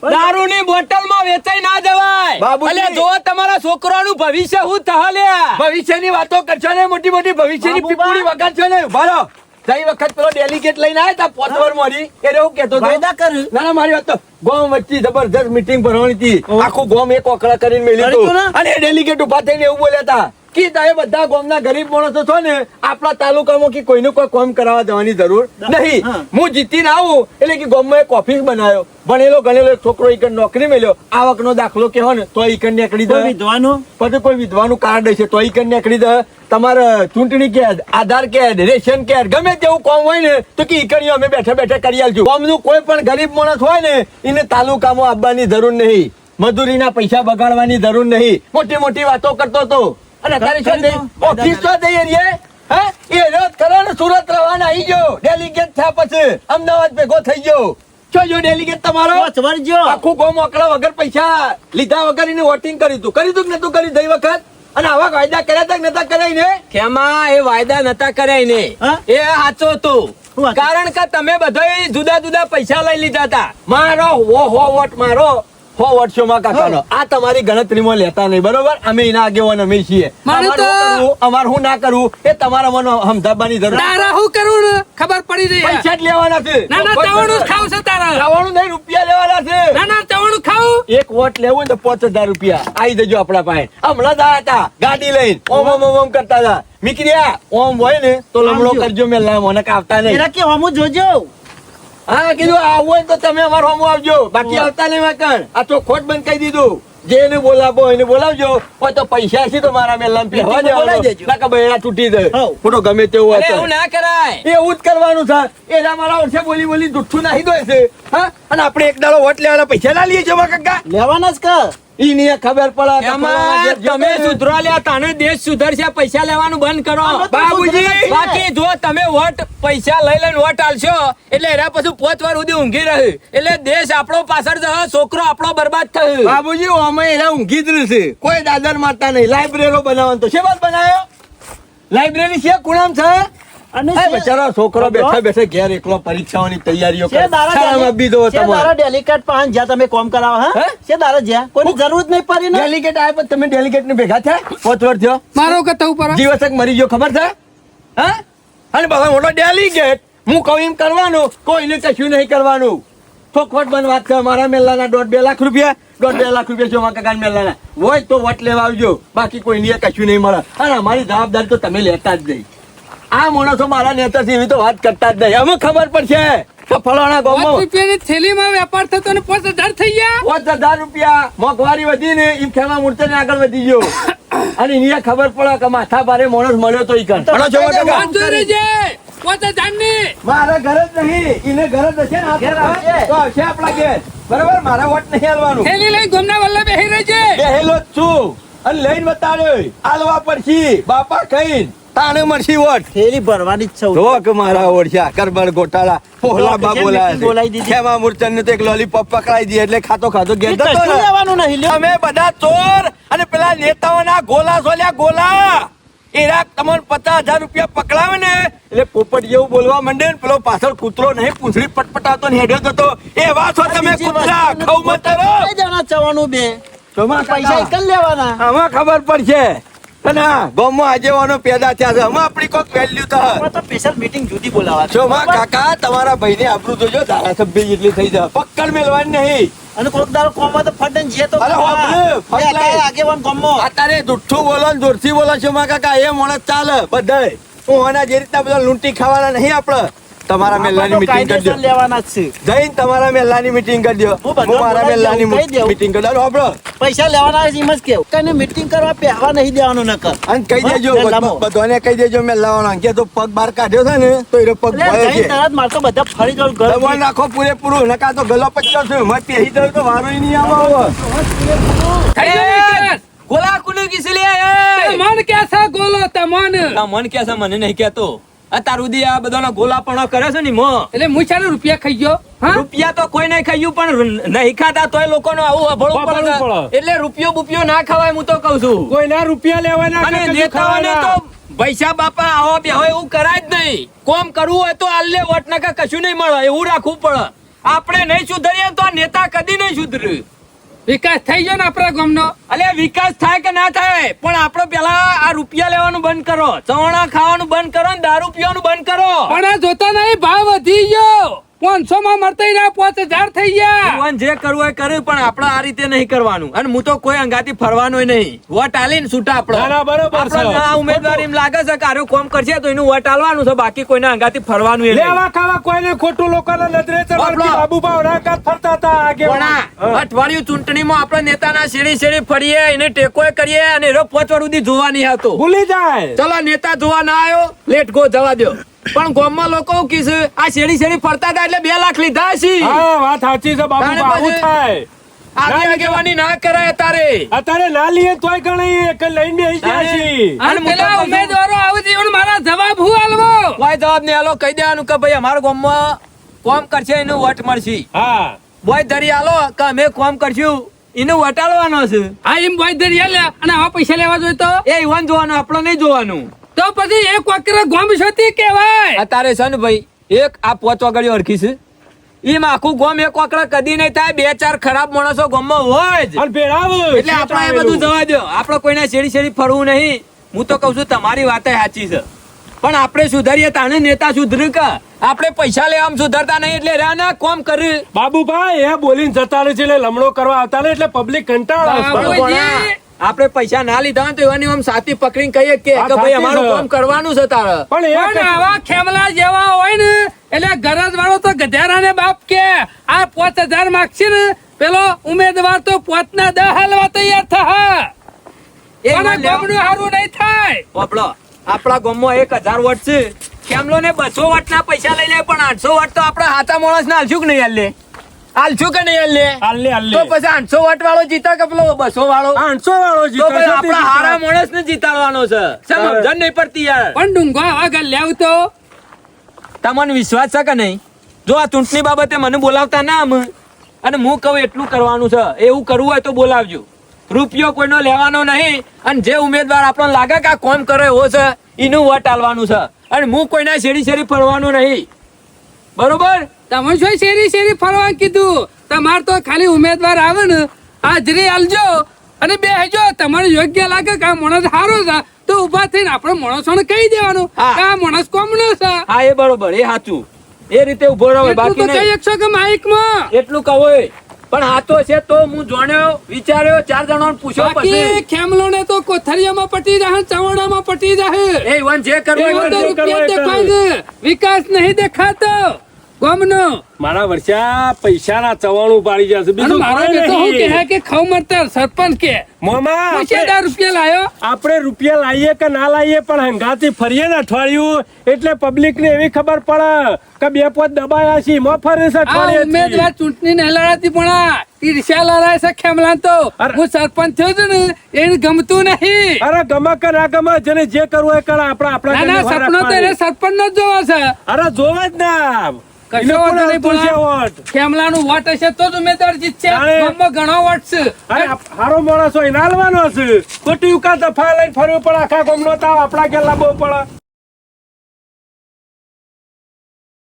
Speaker 5: દારૂની બોટલમાં વેચાઈ ના જવાય.
Speaker 4: બાબુજી.
Speaker 5: અલ્યા જો તમારા છોકરાનું ભવિષ્ય હું થહલ્યા.
Speaker 4: ભવિષ્યની વાતો કરશો ને, મોટી મોટી ભવિષ્યની
Speaker 3: બાબુબા.
Speaker 4: પીપુડી વગાડશો ને. ભારો ગઈ વખત પેલો ડેલિગેટ લઈને આવ્યા હતા પોતવર મોરી, એટલે એવું કહેતો હતો.
Speaker 3: વાયદા કર્યું.
Speaker 4: ના ના, મારી વાત તો ગોમ વચ્ચે જબરજસ્ત મીટિંગ ભરવાની હતી. આખું ગોમ એક ઓકળા કરીને મેલ્યું
Speaker 3: કર્યું
Speaker 4: હતું.
Speaker 3: ને?
Speaker 4: અને ડેલિગેટ ઉભા થઈને એવું બોલ્યા હતા કે તમે બધા ગામના ગરીબ માણસો છો ને, આપણા તાલુકામાં કે કોઈનું કોઈ કામ કરાવવા જવાની જરૂર નહીં.
Speaker 3: હા.
Speaker 4: હું જીતીને આવું એટલે કે ગામમાં એક ઓફિસ બનાવ્યો, ભણેલો ગણેલો એક છોકરો ઈકન નોકરી મેલ્યો, આવકનો દાખલો કહેવો ને તો ઈકન નીકળી
Speaker 3: કોઈ
Speaker 4: જાય.
Speaker 3: વિધવાનું
Speaker 4: પછી કોઈ વિધવાનું કાર્ડ હશે તો ઈકન નીકળી જાય. તમારે ચૂંટણી કાર્ડ, આધાર કાર્ડ, રેશન કાર્ડ, ગમે તેવું કામ હોય ને તો કે ઈકણીઓ અમે બેઠા બેઠા કરી આલશું. ગામનું કોઈ પણ ગરીબ માણસ હોય ને એને તાલુકામાં આવવાની જરૂર નહીં, મજૂરીના પૈસા બગાડવાની જરૂર નહીં. મોટી મોટી વાતો કરતો હતો. અને અત્યારે શું થઈ? ઓફિસ શું થઈ એરિયે? હે? એ રોજ કરો ને સુરત રવાના આવી ગયો, ડેલિગેટ થયા પછી અમદાવાદ ભેગો થઈ ગયો. શું જો ડેલિગેટ તમારો?
Speaker 3: વરજો
Speaker 4: આખું ગામ આંકડા વગર પૈસા લીધા વગર એને વોટિંગ કર્યું હતું કે નતું કર્યું ગઈ વખત? અને આવા વાયદા કર્યા હતા કે નતા કર્યા ને?
Speaker 5: ખેમા એ વાયદા નતા કર્યા ને
Speaker 3: હા?
Speaker 5: એ સાચો હતું.
Speaker 3: શું હતું?
Speaker 5: કારણ કે તમે બધા જુદા જુદા પૈસા લઈ લીધા હતા.
Speaker 4: મારો હો વોટ મારો 100 વર્ષોમાં કાકાનો. આ તમારી ગણતરીમાં લેતા નહીં, બરોબર? અમે એના આગેવાન અમે છીએ.
Speaker 1: મારે
Speaker 4: અમારે
Speaker 1: તો-
Speaker 4: શું કરવું, અમારે શું ના કરવું એ તમારા મને સમજાવવાની જરૂર.
Speaker 1: તારા શું કરવું ને ખબર પડી રહી છે.
Speaker 4: પૈસા જ લેવાના છે.
Speaker 1: ના ના ચવાણું જ ખાવું છે તારા.
Speaker 4: ખાવાનું નહીં, રૂપિયા લેવાના છે.
Speaker 1: ના ના ચવાણું ખાવું.
Speaker 4: એક વોટ લેવું ને તો 5,000 રૂપિયા આવી જજો આપણા પાસે. હમણાં જ આયા હતા ગાડી લઈને, ઓમ ઓમ ઓમ ઓમ કરતા હતા. નીકળ્યા ઓમ હોય ને તો લમણો
Speaker 3: આમ જો.
Speaker 4: કરજો, મેં મને આવતા નહીં.
Speaker 3: એના કે હમું જોજો
Speaker 4: હા કીધું આવું હોય તો તમે અમારો હોમો આવજો, બાકી આવતા નહીં વાકણ. આ તો ખોટ બંધ કહી દીધું. જે એને બોલાવો એને બોલાવજો, હોય તો પૈસા છે તો મારા મેં લંપી હવા
Speaker 3: બોલાવી
Speaker 4: દેવાનો.
Speaker 3: દેજો.
Speaker 4: ના કે બૈરા તૂટી જાય,
Speaker 3: હઉ.
Speaker 4: ખોટો ગમે તેવું
Speaker 5: અરે
Speaker 4: હતું.
Speaker 5: એવું ના કરાય.
Speaker 4: એવું જ કરવાનું છે. એના મારા વર્ષે બોલી બોલી જુઠ્ઠું નાખી દો છે. હા, અને આપણે એક દાડો વોટ લેવાના પૈસા ના લઈએ છીએ કાકા.
Speaker 3: લેવાના જ કર
Speaker 4: ઈ નહીં ખબર પડે કે
Speaker 5: એમાં
Speaker 4: ફલાણા જે
Speaker 5: તમે
Speaker 4: છે.
Speaker 5: સુધરો લ્યા તાને દેશ સુધરશે. પૈસા લેવાનું બંધ કરો
Speaker 3: બાબુજી.
Speaker 5: બાકી જો તમે વોટ પૈસા લઈ લઈને વોટ આલશો એટલે એના પછી 5 વાર સુધી ઊંઘી રહે એટલે દેશ આપણો પાછળ જશે, છોકરો આપણો બરબાદ થશે.
Speaker 4: બાબુજી અમે એના ઊંઘી જ નથી, કોઈ દાદર મારતા નહીં. લાઇબ્રેરો બનાવવાનો તો છે વાત બનાવ્યો. લાઇબ્રેરી છે કુણામ છે.
Speaker 3: અને
Speaker 4: એ બચારો છોકરો બેઠા બેઠા ઘેર એકલો પરીક્ષાઓની તૈયારીઓ કરે.
Speaker 3: છે દારા
Speaker 4: શાળામાં બીજો તમારે
Speaker 3: ડેલિકેટ પાન જ્યાં તમે કોમ કરાવો હા
Speaker 4: હે?
Speaker 3: છે દારા જ્યાં કોઈની જરૂર જ નહીં પડી ને
Speaker 4: ડેલિગેટ આવ્યા પણ તમે ડેલિગેટ ને ભેગા થયા 5 વર્ષ થયો.
Speaker 1: મારો કથા ઉપર
Speaker 4: જીવસક મરી ગયો ખબર છે? હા, અને બાબા મોટો ડેલિગેટ હું કહું એમ કરવાનું, કોઈને કશું નહીં કરવાનું. ચોખવટ બંધ વાત છે. મારા મેલ્લાના 1.5-2 લાખ રૂપિયા 1.5-2 લાખ રૂપિયા છે મારા કાકા મેલ્લાના. હોય તો વટ લેવા આવજો, બાકી કોઈ ની કશું નહીં મળે. અને અમારી જવાબદારી તો તમે લેતા જ નહીં. આ માણસો મારા નેતા છે એવી તો વાત કરતા જ નહીં. અમે ખબર પડશે કે ફલાણા ગામમાં
Speaker 1: 5 રૂપિયાની થેલીમાં વેપાર થતો ને 5,000 થઈ ગયા.
Speaker 4: 5,000 રૂપિયા મોંઘવારી વધી ને એમ ખેમા મૂર્તિ આગળ વધી ગયો. અને એને ખબર પડે કે માથા ભારે માણસ મળ્યો તો ઈ કણ. ભણો છો કાકા?
Speaker 1: વાત જોઈ રહેજે. 5,000 ની.
Speaker 4: મારા ઘર જ નહીં, એને ઘર જ હશે ને
Speaker 3: ઘેર આવશે.
Speaker 4: તો આવશે આપણા ઘેર. બરાબર, મારા વોટ નહીં હાલવાનું.
Speaker 1: થેલી લઈ ગોમના વલ્લે બેહી રહેજે.
Speaker 4: બેહેલો જ છું અને લઈને બતાડ્યો આલવા પડશી બાપા કઈ તાણે મળશી વોટ.
Speaker 3: થેલી ભરવાની જ છે.
Speaker 4: જો કે મારા ઓળખ્યા કરબડ ગોટાળા પોહલા બા
Speaker 3: બોલાવી
Speaker 4: બોલાયા
Speaker 3: દીધી.
Speaker 4: ખેમા મૂર્તન ને તો એક લોલીપોપ પકડાઈ દી એટલે ખાતો ખાતો ઘેર જતો
Speaker 3: કશું
Speaker 4: ને.
Speaker 3: લેવાનું નહીં લ્યો.
Speaker 4: અમે બધા ચોર અને પેલા નેતાઓના ગોલા સોલ્યા ગોલા એરા તમને 50,000 રૂપિયા પકડાવે ને એટલે પોપટ જેવું બોલવા માંડે ને પેલો પાછળ કૂતરો નહીં પૂંછડી પટપટાતો ને હેડ્યો જતો એવા છો તમે
Speaker 3: બીજી
Speaker 4: કૂતરા
Speaker 3: વસ્તુ
Speaker 4: ખવ મત કરો.
Speaker 3: કઈ જણા ચવાનું બે
Speaker 4: ચોમા
Speaker 3: પૈસા એક જ લેવાના.
Speaker 4: આમાં ખબર પડશે અને ગામમાં આગેવાનો પેદા થયા છે આમાં આપણી કોઈક વેલ્યુ તો
Speaker 3: આમાં તો સ્પેશિયલ મીટિંગ જુદી બોલાવા છે.
Speaker 4: ચોમા કાકા તમારા ભાઈને આબરૂ જોજો ધારાસભ્ય જેટલી થઈ જાય પક્કડ મેળવાની નહીં.
Speaker 3: અને કોક દાડો કોમમાં તો ફટન જે તો
Speaker 4: અરે હોભળે, ફટલાય.
Speaker 3: આગેવાન કોમમાં
Speaker 4: અત્યારે જુઠ્ઠું બોલો ને જોરથી બોલો છો માં કાકા એ માણસ ચાલે બધાય. હું આના જે રીતના બધા લૂંટી ખાવાના નહીં આપડે. તમારા મેલ્લાની મીટિંગ કરી દો.
Speaker 3: કાયદેસર લેવાના જ છે.
Speaker 4: જઈને તમારા મેલ્લાની મીટિંગ કરી દો.
Speaker 3: હું બધા
Speaker 4: હું મારા
Speaker 3: બોલાવી
Speaker 4: મેલ્લાની
Speaker 3: દઉં, કહી દઉં.
Speaker 4: મીટિંગ કરી દો. આપણો
Speaker 3: પૈસા લેવાના છે એમ જ કેવું કઈને મીટિંગ કરવા પહેવા નહીં દેવાનું નકર.
Speaker 4: અને કહી દેજો
Speaker 3: હા, લાંબો.
Speaker 4: બધાને કહી દેજો મેલ્લાવાળા કે તો પગ બહાર કાઢ્યો છે ને તો એ પગ
Speaker 3: એટલે
Speaker 4: ભયો
Speaker 3: જઈને
Speaker 4: છે.
Speaker 3: તરત મારે તો બધા ફરી જવું ઘર.
Speaker 4: દબાણ નાખો પૂરેપૂરું નકા તો ગલો પચ્યો છે મત પહેરી દઉં તો વારો નહીં આવો.
Speaker 1: થઈ ગયો વિકાસ.
Speaker 5: ગોલા કુલી કિસલી
Speaker 1: તે મન કે છે ગોલો તમન.
Speaker 5: મન કે છે મને નહીં કેતો અત્યાર સુધી આ બધાનો ગોલા પણ કરે છે ને મો
Speaker 1: એટલે મુછાને રૂપિયા ખાઈ ગયો. હા
Speaker 5: રૂપિયા તો કોઈ નહીં ખાયું પણ નહીં ખાતા તોય લોકોનો આવું અભળું પડે
Speaker 2: અભળું
Speaker 5: છે.
Speaker 2: પડે.
Speaker 5: એટલે રૂપિયો બુપિયો ના ખવાય હું તો કઉ છું
Speaker 2: કોઈના રૂપિયા લેવાના
Speaker 5: અને
Speaker 2: કે કશું
Speaker 5: નેતાઓને
Speaker 2: ખાવાના.
Speaker 5: તો પૈસા બાપા આવો બે હોય એવું કરાય જ નહીં. કોમ કરવું હોય તો આલ્લે વોટ નાખા કશું નહીં મળે એવું રાખવું પડે. આપણે નહીં સુધરીએ તો આ નેતા કદી નહીં સુધરે.
Speaker 1: વિકાસ થઈ ગયો ને આપણા ગામનો.
Speaker 5: અલે વિકાસ થાય કે ના થાય પણ આપણે પેલા આ રૂપિયા લેવાનું બંધ કરો, ચવાણા ખાવાનું બંધ કરો ને દારૂ પીવાનું બંધ કરો.
Speaker 1: પણ આ જોતા નહીં ભાવ વધી ગયો. 500 માં મળતા રહ્યા 5,000 થઈ ગયા.
Speaker 5: ભગવાન જે કરવું હોય કરે પણ આપણે આ રીતે નહીં કરવાનું. અને હું તો કોઈ અંગાથી ફરવાનું નહીં. વોટ આલીને છૂટા
Speaker 2: ના, ના,
Speaker 5: આપણો
Speaker 2: બરોબર છે.
Speaker 5: આપણો ના ઉમેદવાર એમ લાગે છે કે આરો કોમ કરશે તો એનું વોટ આલવાનું છે, બાકી કોઈના અંગાથી ફરવાનું એ નહીં.
Speaker 2: લેવા ખાવા કોઈને ખોટું લોકોના નજરે ચડવાથી
Speaker 5: બાપલો.
Speaker 2: બાબુબા ઓળાકાત ફરતા હતા આગેવાન.
Speaker 5: પણ આ અઠવાડિયું ચૂંટણીમાં આપણે નેતાના શેરી શેરી ફરીએ, એને ટેકોય કરીએ અને એનો 5 વાર સુધી જોવા નહીં આવતો.
Speaker 2: ભૂલી જાય
Speaker 5: ચલો નેતા જોવા ના આવ્યો, લેટ ગો જવા દો. પણ ગામમાં લોકો શું કીધું છે, આ શેરી શેરી ફરતા હતા એટલે 2 લાખ લીધા છે.
Speaker 2: હા વાત સાચી છે બાબુબા
Speaker 5: તાણે
Speaker 2: આવું
Speaker 5: પછી-
Speaker 2: થાય
Speaker 5: આગળ આગેવાની ના કરાય તારે.
Speaker 2: અત્યારે ના લઈએ તોય ગણી એક લઈને બેસી જાય છે.
Speaker 1: અને પેલા ઉમેદવારો આવે છે એનો મારા જવાબ હું આલવો.
Speaker 5: કોઈ જવાબ નહીં આલો, કહી દેવાનું કે ભાઈ અમારા ગામમાં કોમ કરશે એનું વટ મળશે.
Speaker 2: હા
Speaker 5: બોય ધરી આલો કે અમે કોમ કરશું એનું વટ આલવાનો છે.
Speaker 1: આ એમ વાયદરી આલ્યા અને આવા પૈસા લેવા જોઈએ તો
Speaker 5: એ ઈવન જોવાનું, આપણે નહીં જોવાનું.
Speaker 1: તો પછી એક વકરે ગોમ છતી કહેવાય.
Speaker 5: અત્યારે છે ને ભાઈ એક આ 5 વાગડીઓ અરખી છે એમ આખું ગામ એક વાકડા કદી નહીં થાય. 2-4 ખરાબ માણસો ગામમાં હોય જ.
Speaker 2: અને ભેળાવ
Speaker 5: એટલે આપણે એ બધું જવા દો. આપણે કોઈને શેરી શેરી ફરવું નહીં. હું તો કઉ છું તમારી વાત સાચી છે પણ આપણે સુધરીએ તાણે નેતા સુધરે કે આપણે પૈસા લેવામાં સુધરતા નહીં એટલે રહ્યા ના કોમ કરે.
Speaker 2: બાબુભાઈ એ બોલીને જતા રહે છે એટલે લમણો કરવા આવતા રહે એટલે પબ્લિક કંટાળે છે.
Speaker 1: બાબુ.
Speaker 5: પણ આપણે પૈસા ના લીધા હોય તો એવાની આમ સાથી પકડીને કહીએ કે
Speaker 2: આ
Speaker 5: ભાઈ
Speaker 2: સાચી
Speaker 5: અમારું
Speaker 2: છે.
Speaker 5: કામ કરવાનું છે તારે.
Speaker 2: પણ
Speaker 1: પણ
Speaker 2: એ
Speaker 1: આવા ખેમલા જેવા હોય ને એટલે ગરજ વાળો તો ગધેરાને બાપ કે આ 5,000 માગશે ને પેલો ઉમેદવાર તો 5 ના 10 હાલવા તૈયાર થા.
Speaker 5: એ
Speaker 1: પણ
Speaker 5: ઈવન લેવા-
Speaker 1: ગામનું હારું નહીં થાય.
Speaker 5: પોપડો, આપણા ગામમાં 1000 વોટ છે. કેમલો ને 200 વોટ ના પૈસા લઈ લે પણ 800 વોટ તો આપણા હાથા માણસ ને આલશું કે નહીં આલે? આલશું કે નહીં આલે?
Speaker 2: હાલે, હાલે.
Speaker 5: તો પછી 800 વોટ વાળો જીતા કે પેલો 200 વાળો?
Speaker 2: 800 વાળો
Speaker 5: તો
Speaker 2: જીતે
Speaker 5: પછી
Speaker 2: છે,
Speaker 5: આપણા
Speaker 2: તે
Speaker 5: હારા માણસ ને જીતાડવાનો છે. સમજણ નહીં પડતી યાર.
Speaker 1: પણ ડુંગો આવા ઘર લેવું તો
Speaker 5: તમને વિશ્વાસ છે કે નહીં? જો આ ચૂંટણી બાબતે મને બોલાવતા ના આમ અને હું કહું એટલું કરવાનું છે. એવું કરવું હોય તો બોલાવજો. રૂપિયો કોઈનો લેવાનો નહીં અને જે ઉમેદવાર આપણને લાગે કે આ કોમ કરે એવો છે એનું વોટ આલવાનું છે. અને હું કોઈના શેરી શેરી ફરવાનું નહીં. બરોબર?
Speaker 1: તમે શું શેરી શેરી ફરવા કીધું? તમાર તો ખાલી ઉમેદવાર આવે ને હાજરી આલજો અને બેસજો. તમારે યોગ્ય લાગે કે આ માણસ સારો છે તો ઉભા થઈને આપણે માણસોને કહી દેવાનું
Speaker 5: હા.
Speaker 1: કે આ માણસ કોમનો છે.
Speaker 5: હા એ બરોબર, એ સાચું. એ રીતે ઉભો રહો
Speaker 1: એટલું
Speaker 5: બાકી
Speaker 1: તો કહી
Speaker 5: નહીં.
Speaker 1: શકશો કે માઇકમાં
Speaker 5: એટલું કહો એ. પણ આ તો છે તો હું જાણ્યો વિચાર્યો 4 જણાને પૂછ્યો
Speaker 1: બાકી
Speaker 5: પછી
Speaker 1: ખેમલો ને તો કોથળિયામાં પટી જાય ચવડામાં પટી જાય
Speaker 5: એ ઈવન જે કરવું
Speaker 1: એવો
Speaker 5: હોય
Speaker 1: તો
Speaker 2: જે
Speaker 1: રૂપિયા
Speaker 2: કરવો એ
Speaker 1: દેખાય છે. વિકાસ નહીં દેખાતો ગામનો.
Speaker 2: મારા વર્ષા પૈસાના ચવાણું પાડી જશે
Speaker 1: અને
Speaker 2: બીજું
Speaker 1: મારો
Speaker 2: કોઈ
Speaker 1: બેટો શું
Speaker 2: નહીં.
Speaker 1: કહે કે ખાવ મરતર સરપંચ કે
Speaker 2: મોમા
Speaker 1: પૈસાદાર રૂપિયા લાયો
Speaker 2: આપણે રૂપિયા લાવીએ કે ના લાવીએ પણ હંગાથી ફરીએ ને અઠવાડિયું એટલે પબ્લિક ને એવી ખબર પડે કે 2 પોત દબાયા છે મો ફરે છે
Speaker 1: આ
Speaker 2: અઠવાડિયે
Speaker 1: ઉમેદવાર ચૂંટણી નહીં લડાતી પણ આ ઈર્ષ્યા લડાય છે ખેમલા તો
Speaker 2: અરે.
Speaker 1: હું સરપંચ થયો છું ને એને ગમતું નહીં.
Speaker 2: અરે ગમે કે ના ગમે જેને જે કરવું એ કરે આપણે
Speaker 1: ના ના
Speaker 2: આપણા
Speaker 1: સપનો તો એને સરપંચ નો જ જોવો છે.
Speaker 2: અરે જોવે જ ના
Speaker 1: કશો
Speaker 2: એને કોણ
Speaker 1: વાંધો નહીં
Speaker 2: આવતું છે
Speaker 1: પણ
Speaker 2: વોટ?
Speaker 1: ખેમલાનું વોટ હશે તો જ ઉમેદવાર જીતશે.
Speaker 2: તાણે.
Speaker 1: ગામમાં ઘણો વોટ છે.
Speaker 2: અરે હારો માણસ હોય નાલવાનો છે ખોટી ઉકા દફા લઈને ફરવું પડે આખા ગામનો તાવ આપણા ઘેર લાવવો પડે